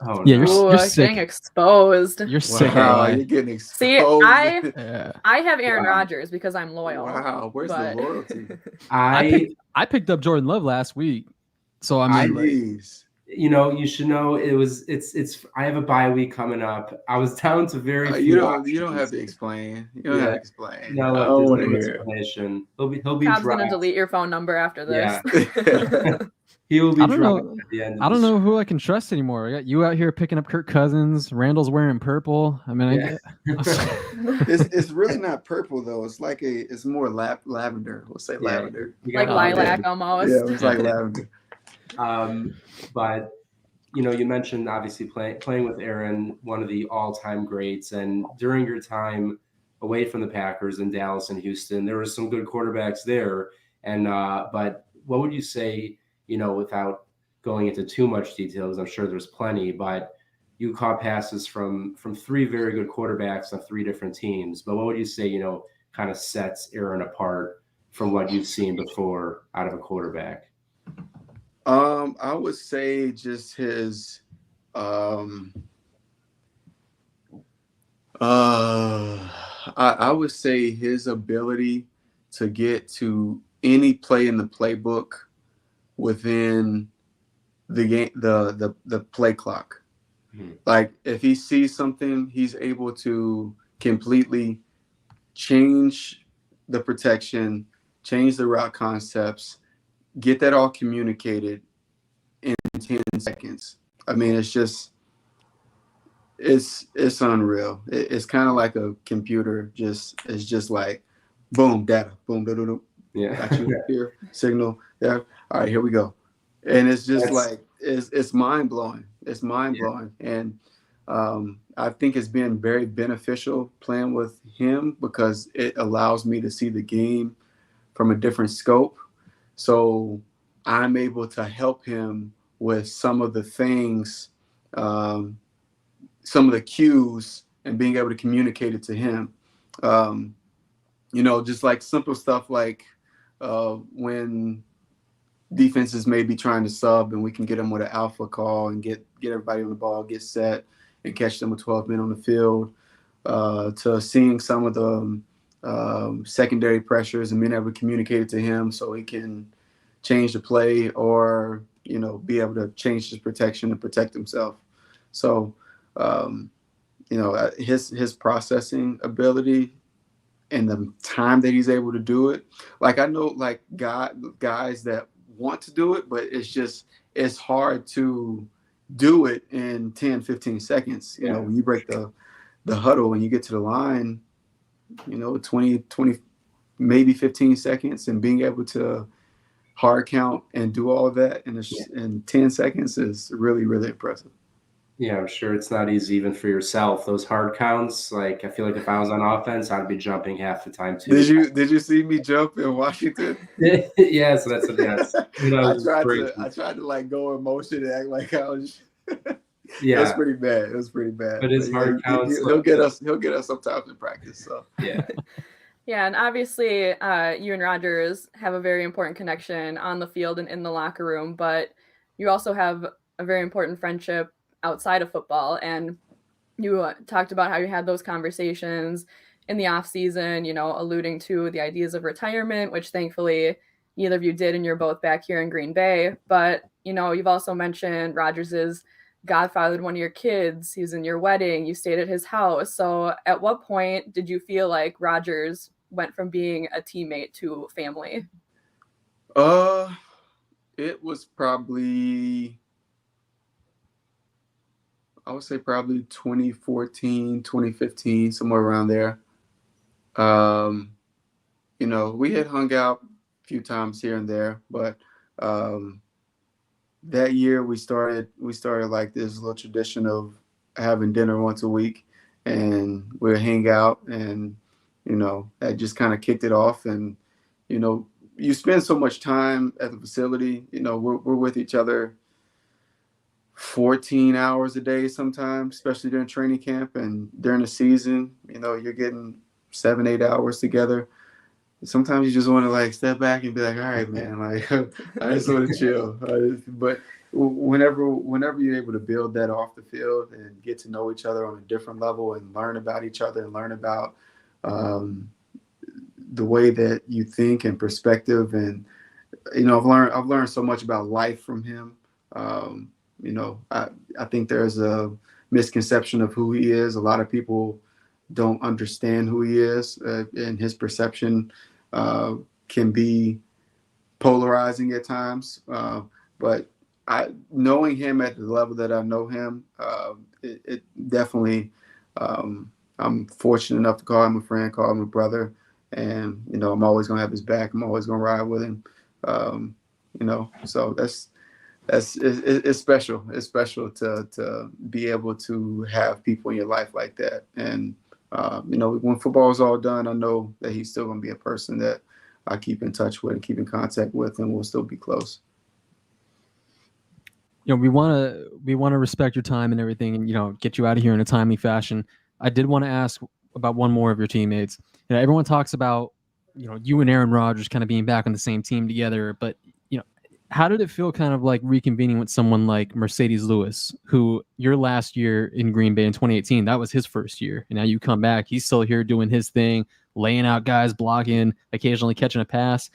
Speaker 5: Oh,
Speaker 4: Yeah,
Speaker 5: no.
Speaker 4: you're sick.
Speaker 3: Getting exposed.
Speaker 4: You're sick.
Speaker 7: Wow, you're getting exposed.
Speaker 3: See,
Speaker 4: Yeah.
Speaker 3: I have Aaron Rodgers because I'm loyal.
Speaker 7: Wow, where's the loyalty?
Speaker 4: I picked up Jordan Love last week, so I mean,
Speaker 5: you should know it's. I have a bye week coming up. I was down to very few.
Speaker 7: You don't have to explain. You don't have to explain.
Speaker 5: No,
Speaker 7: I don't want to
Speaker 5: no
Speaker 7: hear
Speaker 5: explanation. He'll be.
Speaker 3: Cobb's gonna delete your phone number after this.
Speaker 5: Yeah. He will be.
Speaker 4: I don't know.
Speaker 5: At the end
Speaker 4: I don't know who I can trust anymore. I got you out here picking up Kirk Cousins. Randall's wearing purple. I mean,
Speaker 7: it's really not purple though. It's more lavender. We'll say lavender.
Speaker 3: Like lilac almost.
Speaker 7: Yeah, it's like lavender.
Speaker 5: But you mentioned obviously playing with Aaron, one of the all-time greats, and during your time away from the Packers in Dallas and Houston, there were some good quarterbacks there. And but what would you say? Without going into too much detail, because I'm sure there's plenty, but you caught passes from three very good quarterbacks on three different teams. But what would you say, kind of sets Aaron apart from what you've seen before out of a quarterback?
Speaker 7: I would say just his I would say his ability to get to any play in the playbook within the game, the play clock. Mm-hmm. Like if he sees something, he's able to completely change the protection, change the route concepts, get that all communicated in 10 seconds. I mean, it's unreal. It's kind of like a computer. It's just like boom, data, boom, boom.
Speaker 5: Yeah.
Speaker 7: Got you here, signal there. All right, here we go. And it's just it's mind blowing. It's mind blowing. And I think it's been very beneficial playing with him because it allows me to see the game from a different scope. So I'm able to help him with some of the things, some of the cues, and being able to communicate it to him. Just like simple stuff like when defenses may be trying to sub and we can get them with an alpha call and get everybody on the ball, get set, and catch them with 12 men on the field, to seeing some of the secondary pressures and being able to communicate it to him so he can change the play or, be able to change his protection and protect himself. So, his processing ability and the time that he's able to do it. Like I know like guys that want to do it, but it's hard to do it in 10, 15 seconds. When you break the huddle and you get to the line, 20, maybe 15 seconds, and being able to hard count and do all of that in 10 seconds is really, really impressive.
Speaker 5: Yeah, I'm sure it's not easy even for yourself. Those hard counts, like I feel like if I was on offense, I'd be jumping half the time too.
Speaker 7: Did you see me jump in Washington?
Speaker 5: Yeah, so that's a yes.
Speaker 7: I tried to like go in motion and act like I was. Yeah, that's pretty bad. It was pretty bad.
Speaker 5: But his hard counts.
Speaker 7: He'll get us sometimes in practice. So
Speaker 5: yeah.
Speaker 3: Yeah, and obviously, you and Rogers have a very important connection on the field and in the locker room, but you also have a very important friendship outside of football. And you talked about how you had those conversations in the off season, alluding to the ideas of retirement, which thankfully neither of you did, and you're both back here in Green Bay. But you've also mentioned Rogers's godfathered one of your kids. He was in your wedding. You stayed at his house. So, at what point did you feel like Rogers went from being a teammate to family?
Speaker 7: It was probably, I would say probably 2014, 2015, somewhere around there. We had hung out a few times here and there, but that year we started like this little tradition of having dinner once a week, and we'd hang out, and that just kind of kicked it off. And you spend so much time at the facility. We're with each other 14 hours a day sometimes, especially during training camp and during the season. You're getting 7-8 hours together. Sometimes you just want to like step back and be like, all right, man, like I just want to chill. But whenever you're able to build that off the field and get to know each other on a different level and learn about each other and learn about the way that you think and perspective, and I've learned so much about life from him. I think there's a misconception of who he is. A lot of people don't understand who he is, and his perception can be polarizing at times. But knowing him at the level that I know him, it definitely, I'm fortunate enough to call him a friend, call him a brother. And, I'm always going to have his back. I'm always going to ride with him. So it's special. It's special to be able to have people in your life like that. And, when football is all done, I know that he's still going to be a person that I keep in touch with and keep in contact with, and we'll still be close.
Speaker 4: We want to respect your time and everything, and get you out of here in a timely fashion. I did want to ask about one more of your teammates. Everyone talks about you and Aaron Rodgers kind of being back on the same team together, but how did it feel kind of like reconvening with someone like Mercedes Lewis, who your last year in Green Bay in 2018, that was his first year. And now you come back, he's still here doing his thing, laying out guys, blocking, occasionally catching a pass.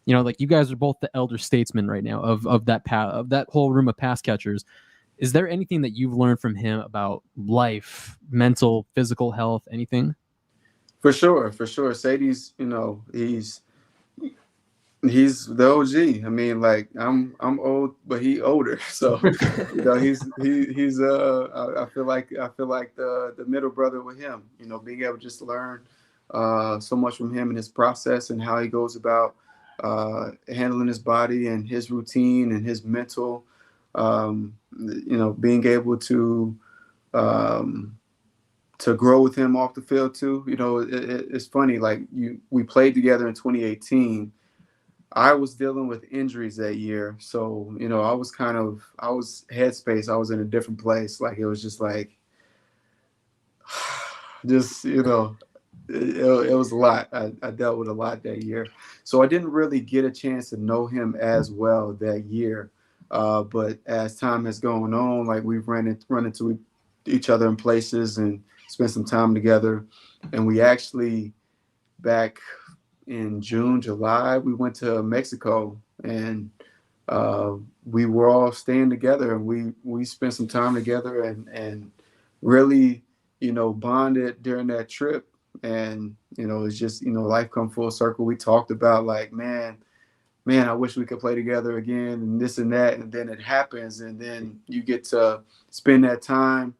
Speaker 4: Like you guys are both the elder statesmen right now of that whole room of pass catchers. Is there anything that you've learned from him about life, mental, physical health, anything?
Speaker 7: For sure. Sadie's, he's the OG. I mean, like I'm old, but he older. So, he's I feel like the middle brother with him. Being able to just learn so much from him and his process and how he goes about handling his body and his routine and his mental. Being able to grow with him off the field too. It's funny. Like we played together in 2018. I was dealing with injuries that year. So, I was headspace. I was in a different place. Like, it was just like, it was a lot. I dealt with a lot that year. So I didn't really get a chance to know him as well that year. But as time has gone on, like we've run into each other in places and spent some time together. And we actually, back in June, July, we went to Mexico, and we were all staying together, and we spent some time together and really, bonded during that trip. And, it's just, life come full circle. We talked about like, man, I wish we could play together again and this and that. And then it happens. And then you get to spend that time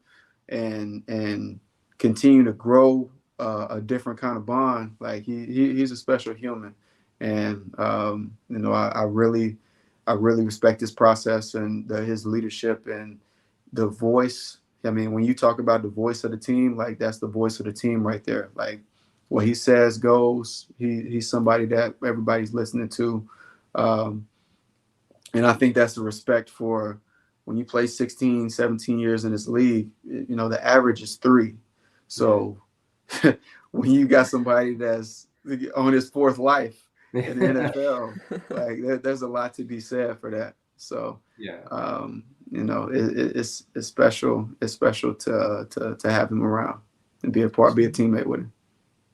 Speaker 7: and continue to grow a different kind of bond. Like he's a special human, and I really respect his process and his leadership and the voice. I mean, when you talk about the voice of the team, like that's the voice of the team right there. Like what he says goes. He's somebody that everybody's listening to, and I think that's the respect for when you play 16, 17 years in this league. The average is 3. So when you got somebody that's on his fourth life in the NFL. Like there's a lot to be said for that. So
Speaker 5: Yeah.
Speaker 7: It's special. It's special to have him around and be a teammate with him.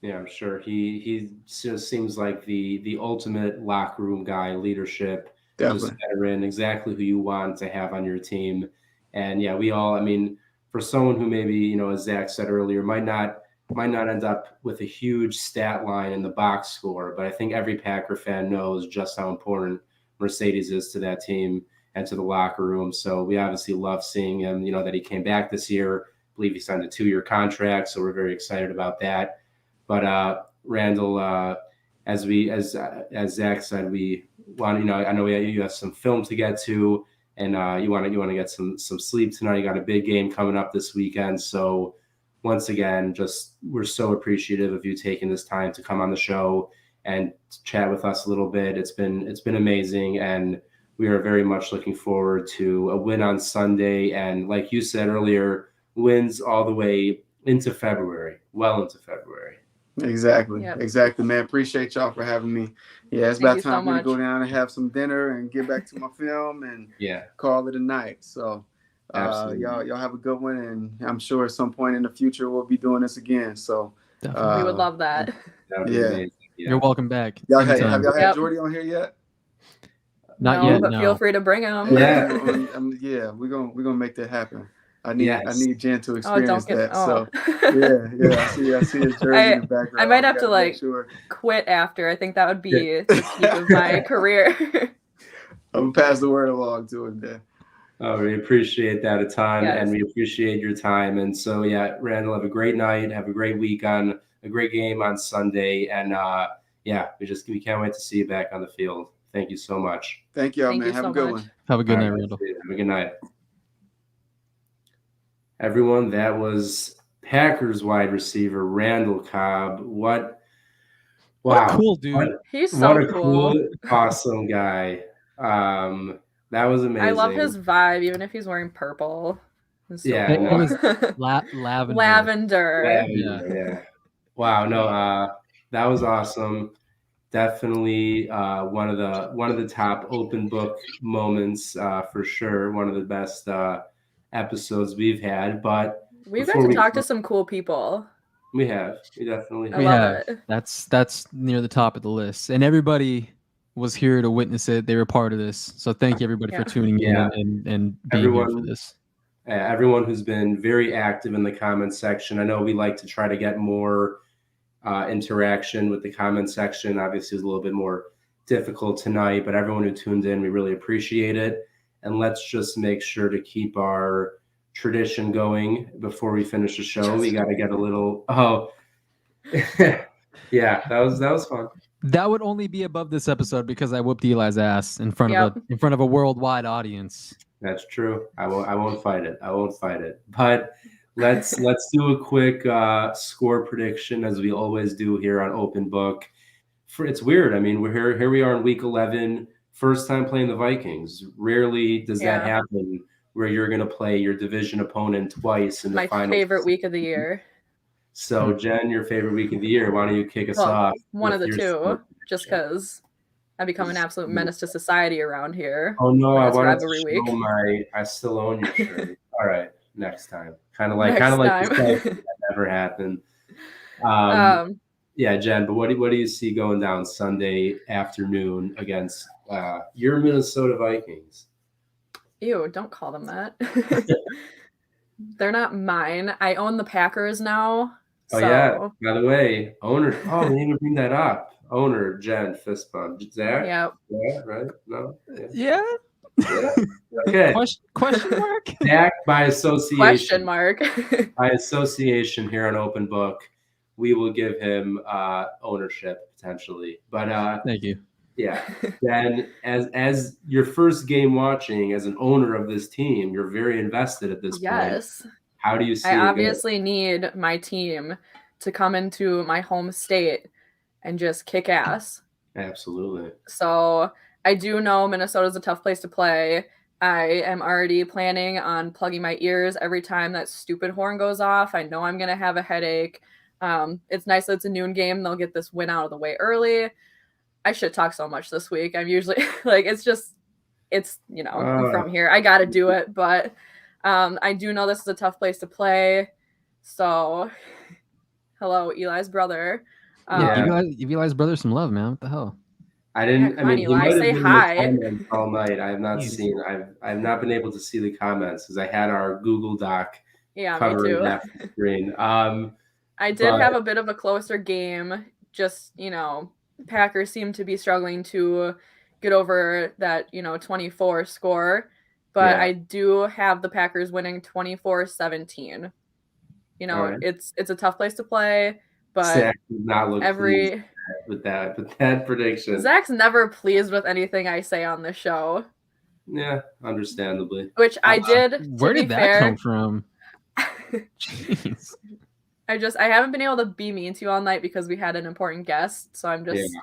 Speaker 5: Yeah, I'm sure he just seems like the ultimate locker room guy, leadership,
Speaker 7: Definitely.
Speaker 5: just veteran, exactly who you want to have on your team. And yeah, we all, I mean, for someone who maybe, as Zach said earlier, might not end up with a huge stat line in the box score, but I think every Packer fan knows just how important Mercedes is to that team and to the locker room. So we obviously love seeing him, that he came back this year. I believe he signed a 2-year contract, so we're very excited about that. But Randall, as Zach said, we want, I know you have some film to get to, and you want to get some sleep tonight. You got a big game coming up this weekend, so once again, we're so appreciative of you taking this time to come on the show and chat with us a little bit. It's been amazing, and we are very much looking forward to a win on Sunday. And like you said earlier, wins all the way into February, well into February.
Speaker 7: Exactly.
Speaker 3: Yep.
Speaker 7: Exactly, man. Appreciate y'all for having me. Yeah, it's about time for me to go down and have some dinner and get back to my film and call it a night. So y'all have a good one, and I'm sure at some point in the future we'll be doing this again. So
Speaker 3: we would love that.
Speaker 7: Yeah.
Speaker 4: You're welcome back.
Speaker 7: Have y'all had Jordy on here yet?
Speaker 4: Not yet,
Speaker 3: but
Speaker 4: no.
Speaker 3: Feel free to bring him.
Speaker 7: Yeah, we're gonna make that happen. I need Jen to experience that.
Speaker 3: Oh.
Speaker 7: So yeah, I see his jersey in the background.
Speaker 3: I might have to quit after. I think that would be the peak of my career.
Speaker 7: I'm gonna pass the word along to him then.
Speaker 5: Oh, we appreciate that a ton, and we appreciate your time. And so, yeah, Randall, have a great night. Have a great week a great game on Sunday. And we can't wait to see you back on the field. Thank you so much.
Speaker 7: Thank y'all, man. Have a good one.
Speaker 4: Have a good night, Randall.
Speaker 5: Have a good night. Everyone, that was Packers wide receiver Randall Cobb. What
Speaker 4: a cool dude.
Speaker 3: He's so
Speaker 5: cool, awesome guy. That was amazing.
Speaker 3: I love his vibe, even if he's wearing purple.
Speaker 5: Lavender. Yeah. Wow. No, that was awesome. Definitely one of the top open book moments for sure. One of the best episodes we've had. But
Speaker 3: we've got to talk to some cool people.
Speaker 5: We definitely have.
Speaker 3: I love it.
Speaker 4: That's near the top of the list, and everybody was here to witness it. They were part of this, so thank you everybody for tuning in and being here for this.
Speaker 5: Everyone who's been very active in the comment section. I know we like to try to get more interaction with the comment section. Obviously, it's a little bit more difficult tonight, but everyone who tuned in, we really appreciate it. And let's just make sure to keep our tradition going before we finish the show. We got to get a little. Yeah, that was fun.
Speaker 4: That would only be above this episode because I whooped Eli's ass in front of a worldwide audience.
Speaker 5: That's true. I won't fight it. But let's do a quick score prediction as we always do here on Open Book. It's weird. I mean, we're here. We are in week 11. First time playing the Vikings. Rarely does that happen where you're going to play your division opponent twice in the final.
Speaker 3: My favorite week of the year.
Speaker 5: So, Jen, your favorite week of the year. Why don't you kick us off?
Speaker 3: One of the two, just because I become an absolute menace to society around here.
Speaker 5: Oh no, I wanted to show I still own your shirt. All right, next time. Kind of like that never happened. Yeah, Jen. But what do you see going down Sunday afternoon against your Minnesota Vikings?
Speaker 3: Ew! Don't call them that. They're not mine. I own the Packers now.
Speaker 5: Oh yeah. By the way, owner. Oh, we didn't bring that up. Owner Jen fist bump. Zach.
Speaker 3: Yep.
Speaker 5: Yeah. Right. No.
Speaker 4: Yeah.
Speaker 5: Okay.
Speaker 4: Question mark.
Speaker 5: Zach by association.
Speaker 3: Question mark.
Speaker 5: By association here on Open Book, we will give him ownership potentially. But
Speaker 4: thank you.
Speaker 5: Yeah. Then as your first game watching as an owner of this team, you're very invested at this point.
Speaker 3: Yes.
Speaker 5: How do you see
Speaker 3: I obviously need my team to come into my home state and just kick ass.
Speaker 5: Absolutely.
Speaker 3: So I do know Minnesota's a tough place to play. I am already planning on plugging my ears every time that stupid horn goes off. I know I'm going to have a headache. It's nice that it's a noon game. They'll get this win out of the way early. I should talk so much this week. I'm usually like, it's I'm from here. I got to do it. But I do know this is a tough place to play. So, hello, Eli's brother.
Speaker 4: Give Eli's brother some love, man. What the hell?
Speaker 5: I didn't.
Speaker 3: Yeah,
Speaker 5: I mean,
Speaker 3: he
Speaker 5: Eli,
Speaker 3: might have
Speaker 5: say
Speaker 3: been in the
Speaker 5: hi
Speaker 3: comments
Speaker 5: all night. I have not seen. I've not been able to see the comments because I had our Google Doc covering half the screen.
Speaker 3: I did have a bit of a closer game. Just Packers seem to be struggling to get over that 24 score, but I do have the Packers winning 24-17. It's a tough place to play, but
Speaker 5: Zach does not look pleased with that prediction.
Speaker 3: Zach's never pleased with anything I say on the show.
Speaker 5: Yeah, understandably.
Speaker 3: Which I did.
Speaker 4: Where did that come from? Jeez.
Speaker 3: I haven't been able to be mean to you all night because we had an important guest, so I'm just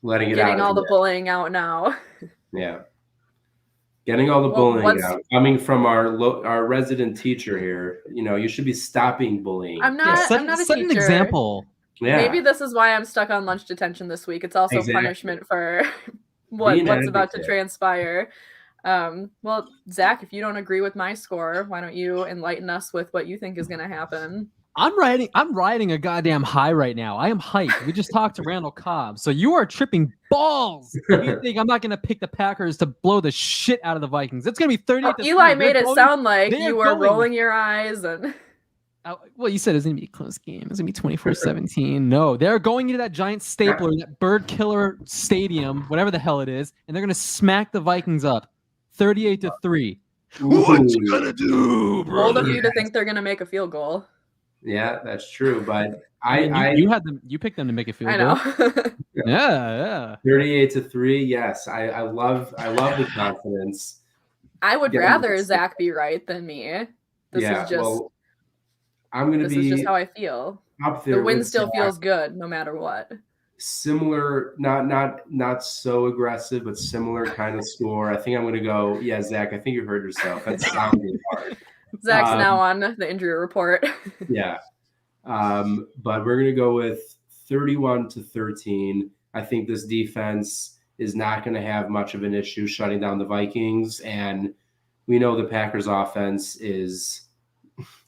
Speaker 3: getting all the bullying out now.
Speaker 5: Yeah. Getting all the bullying out. Coming from our resident teacher here, you should be stopping bullying.
Speaker 3: I'm not a teacher.
Speaker 4: Set an example.
Speaker 5: Yeah.
Speaker 3: Maybe this is why I'm stuck on lunch detention this week. It's also punishment for what's about to transpire. Well, Zach, if you don't agree with my score, why don't you enlighten us with what you think is going to happen?
Speaker 4: I'm riding a goddamn high right now. I am hyped. We just talked to Randall Cobb. So you are tripping balls. You think I'm not going to pick the Packers to blow the shit out of the Vikings? It's going to be 38-3.
Speaker 3: Eli made it sound like you were rolling your eyes and
Speaker 4: well, you said it's going to be a close game. It's going to be 24-17. No, they're going into that giant stapler, that bird killer stadium, whatever the hell it is, and they're going to smack the Vikings up 38-3. What you going to do, bro?
Speaker 3: Bold of you to think they're going to make a field goal.
Speaker 5: Yeah, that's true. But
Speaker 4: you picked them to make a field goal.
Speaker 3: I know.
Speaker 4: Yeah.
Speaker 5: 38-3. Yes, I love the confidence.
Speaker 3: I would rather Zach be right than me. This is just how I feel.
Speaker 5: Up there,
Speaker 3: the win still feels good no matter what.
Speaker 5: Similar, not so aggressive, but similar kind of score. I think I'm going to go. Yeah, Zach, I think you heard yourself. That's sounding hard.
Speaker 3: Zach's now on the injury report.
Speaker 5: Yeah. But we're going to go with 31-13. I think this defense is not going to have much of an issue shutting down the Vikings. And we know the Packers offense is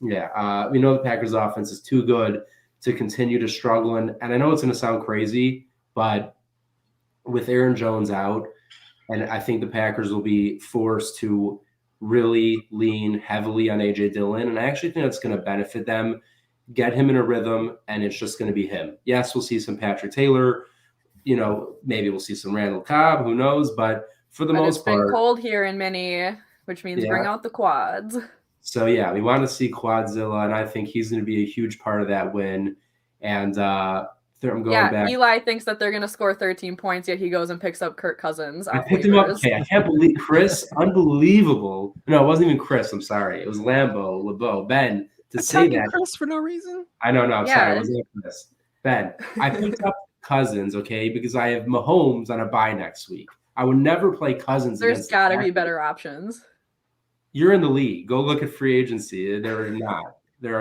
Speaker 5: too good to continue to struggle. And I know it's going to sound crazy, but with Aaron Jones out, and I think the Packers will be forced to really lean heavily on A.J. Dillon. And I actually think that's going to benefit them, get him in a rhythm, and it's just going to be him. Yes, we'll see some Patrick Taylor. Maybe we'll see some Randall Cobb. Who knows? But for the most part.
Speaker 3: It's been cold here in Minnie, which means bring out the quads.
Speaker 5: So, yeah, we want to see Quadzilla, and I think he's going to be a huge part of that win. And I'm going back.
Speaker 3: Eli thinks that they're going to score 13 points, yet he goes and picks up Kirk Cousins.
Speaker 5: I picked him up. Okay, I can't believe Chris. Unbelievable. No, it wasn't even Chris. I'm sorry. It was Lambeau. Ben, to say that.
Speaker 4: Chris for no reason?
Speaker 5: I know. No, I'm sorry. It wasn't Chris. Ben, I picked up Cousins, okay, because I have Mahomes on a bye next week. I would never play Cousins.
Speaker 3: There's got to be better options.
Speaker 5: You're in the league. Go look at free agency. There are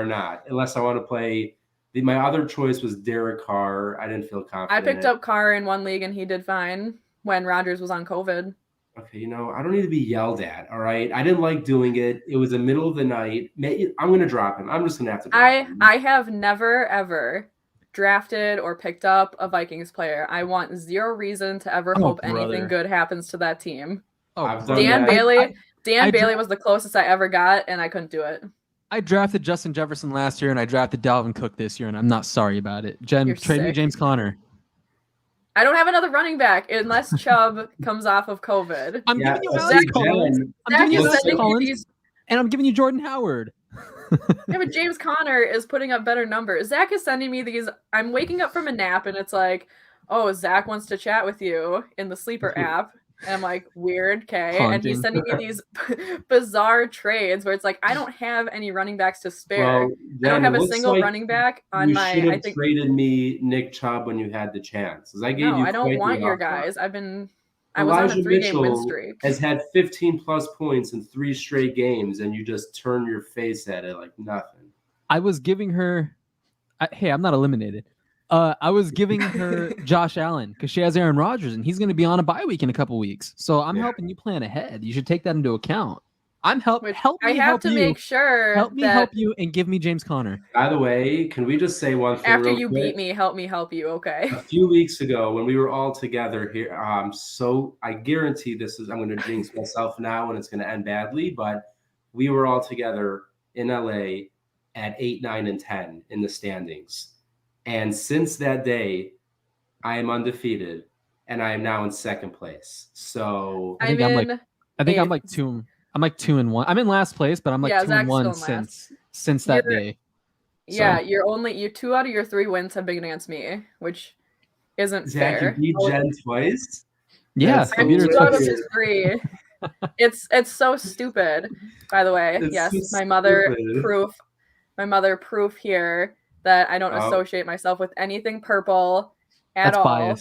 Speaker 5: not. Unless I want to play. My other choice was Derek Carr. I didn't feel confident.
Speaker 3: I picked up Carr in one league, and he did fine when Rodgers was on COVID.
Speaker 5: Okay, I don't need to be yelled at, all right? I didn't like doing it. It was the middle of the night. I'm going to drop him. I'm just going to have to drop him.
Speaker 3: I have never, ever drafted or picked up a Vikings player. I want zero reason to ever hope anything good happens to that team. Dan Bailey was the closest I ever got, and I couldn't do it.
Speaker 4: I drafted Justin Jefferson last year, and I drafted Dalvin Cook this year, and I'm not sorry about it. Jen, trade me James Conner.
Speaker 3: I don't have another running back unless Chubb comes off of COVID.
Speaker 4: I'm giving you Alex Collins. I'm giving you Alex Collins, and I'm giving you Jordan Howard.
Speaker 3: Yeah, but James Conner is putting up better numbers. Zach is sending me these. I'm waking up from a nap, and it's like, oh, Zach wants to chat with you in the Sleeper app. And I'm like, weird, okay. And he's sending me these bizarre trades where it's like, I don't have any running backs to spare.
Speaker 5: Well,
Speaker 3: I don't have a single running back on my.
Speaker 5: You should have traded me Nick Chubb when you had the chance. I
Speaker 3: don't want your guys. I was on a 3-game win streak.
Speaker 5: Has had 15+ points in 3 straight games, and you just turn your face at it like nothing.
Speaker 4: I was giving her Hey, I'm not eliminated. I was giving her Josh Allen because she has Aaron Rodgers, and he's going to be on a bye week in a couple weeks. So I'm helping you plan ahead. You should take that into account. Help me help you.
Speaker 3: Make sure
Speaker 4: help me help you and give me James Conner.
Speaker 5: By the way, can we just say one thing
Speaker 3: after
Speaker 5: real
Speaker 3: you
Speaker 5: quick?
Speaker 3: beat me, help you, okay?
Speaker 5: A few weeks ago when we were all together here, so I guarantee I'm going to jinx myself now and it's going to end badly, but we were all together in LA at 8, 9, and 10 in the standings. And since that day, I am undefeated and I am now in second place. So
Speaker 4: I think I'm like 2. I'm like 2-1. I'm in last place, but I'm like 2-1 since that day.
Speaker 3: Yeah, so. You're 2 out of your 3 wins have been against me, which isn't
Speaker 5: Zach,
Speaker 3: fair.
Speaker 5: You beat Jen twice?
Speaker 4: Yeah,
Speaker 3: I'm 2 out of his 3. It's so stupid. By the way, yes,
Speaker 5: so
Speaker 3: my mother proof here that I don't associate myself with anything purple at all.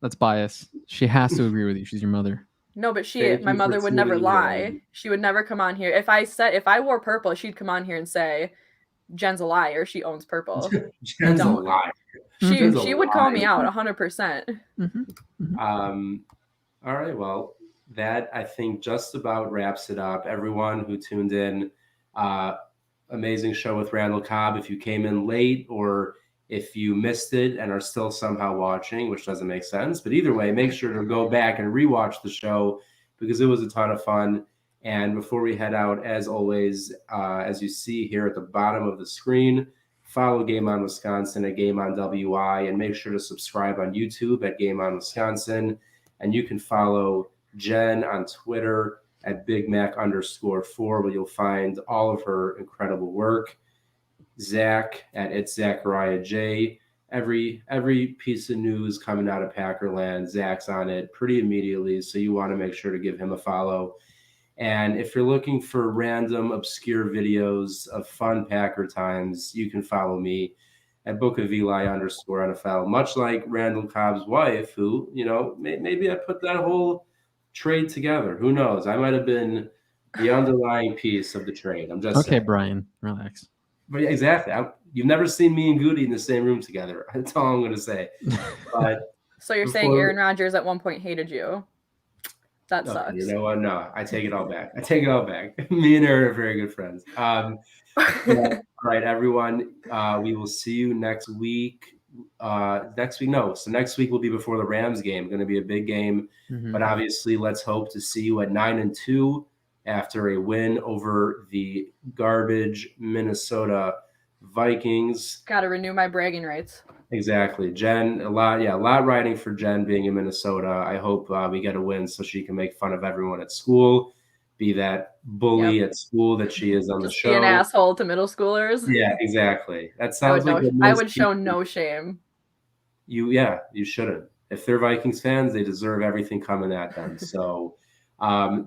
Speaker 4: That's bias. She has to agree with you. She's your mother.
Speaker 3: No, but my mother would never lie. She would never come on here. If I wore purple, she'd come on here and say, Jen's a liar. She owns purple.
Speaker 5: Jen's a liar.
Speaker 3: She would call me out 100%.
Speaker 5: All right. Well, that I think just about wraps it up. Everyone who tuned in, amazing show with Randall Cobb. If you came in late or if you missed it and are still somehow watching, which doesn't make sense, but either way, make sure to go back and rewatch the show because it was a ton of fun. And before we head out, as always, as you see here at the bottom of the screen, follow Game On Wisconsin at Game On WI and make sure to subscribe on YouTube at Game On Wisconsin. And you can follow Jen on Twitter at BigMac_4, where you'll find all of her incredible work. Zach at It's Zachariah J. Every piece of news coming out of Packerland, Zach's on it pretty immediately, so you want to make sure to give him a follow. And if you're looking for random, obscure videos of fun Packer times, you can follow me at Book of Eli _NFL, much like Randall Cobb's wife, who, maybe I put that whole trade together. Who knows? I might have been the underlying piece of the trade. I'm just saying.
Speaker 4: Brian, relax.
Speaker 5: But yeah, exactly. You've never seen me and Goody in the same room together. That's all I'm going to say. But
Speaker 3: so you're saying Aaron Rodgers at one point hated you? That sucks.
Speaker 5: You know what? No, I take it all back. Me and Aaron are very good friends. All right, everyone. We will see you next week. So next week will be before the Rams game. Going to be a big game. Mm-hmm. But obviously, let's hope to see you at 9-2 after a win over the garbage Minnesota Vikings.
Speaker 3: Got to renew my bragging rights.
Speaker 5: Exactly. Jen, a lot riding for Jen being in Minnesota. I hope we get a win so she can make fun of everyone at school, be that bully at school that she is on the show.
Speaker 3: Be an asshole to middle schoolers.
Speaker 5: Yeah, exactly. That sounds
Speaker 3: I would show no shame.
Speaker 5: You shouldn't. If they're Vikings fans, they deserve everything coming at them. So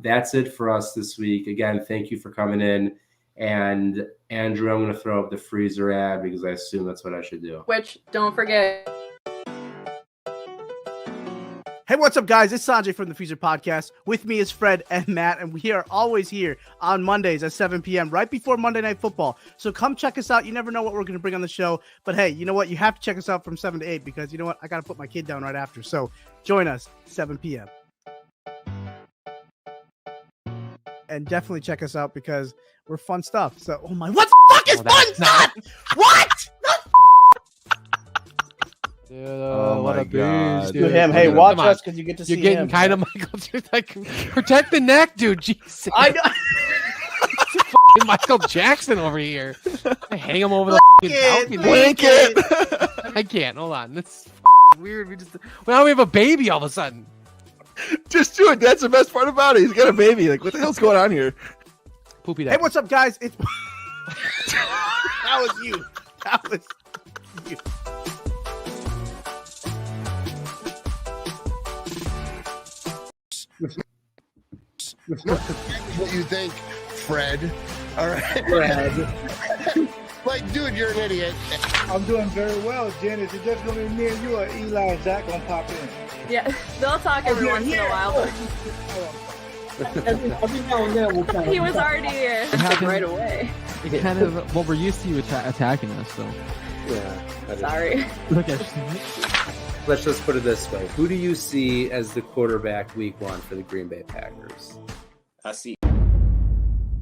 Speaker 5: that's it for us this week. Again, thank you for coming in. And Andrew, I'm going to throw up the freezer ad because I assume that's what I should do.
Speaker 3: Which, don't forget.
Speaker 1: Hey, what's up, guys? It's Sanjay from the Freezer Podcast. With me is Fred and Matt, and we are always here on Mondays at 7 p.m., right before Monday Night Football. So come check us out. You never know what we're going to bring on the show. But hey, you know what? You have to check us out from 7 to 8 because you know what? I got to put my kid down right after. So join us, 7 p.m. And definitely check us out because we're fun stuff. So, what the fuck is fun stuff? What?
Speaker 6: Dude,
Speaker 1: what a
Speaker 6: beast,
Speaker 1: dude. Him. Hey, watch us because you get to see him.
Speaker 6: You're getting kind of Michael, dude. Like, protect the neck, dude. Jesus.
Speaker 1: I know.
Speaker 6: Michael Jackson over here. I hang him over the balcony.
Speaker 1: Blanket.
Speaker 6: I can't. Hold on. That's weird. Now we have a baby all of a sudden.
Speaker 8: Just do it. That's the best part about it. He's got a baby. Like, what the hell's going on here?
Speaker 6: Poopy
Speaker 1: Hey, what's up, guys? It's that was you. That was you.
Speaker 8: What you think, Fred? All right,
Speaker 2: Fred.
Speaker 8: Like, dude, you're an idiot.
Speaker 2: I'm doing very well, Jen. Is it just going to be me and you, or Eli and Zach going to pop in?
Speaker 3: Yeah, they'll talk every once in a while.
Speaker 2: Every now and then we'll kind of
Speaker 3: He was already right away.
Speaker 4: It kind of, we're used to you attacking us, so.
Speaker 2: Yeah.
Speaker 3: Sorry.
Speaker 4: Look at
Speaker 9: Let's just put it this way. Who do you see as the quarterback week 1 for the Green Bay Packers?
Speaker 10: I see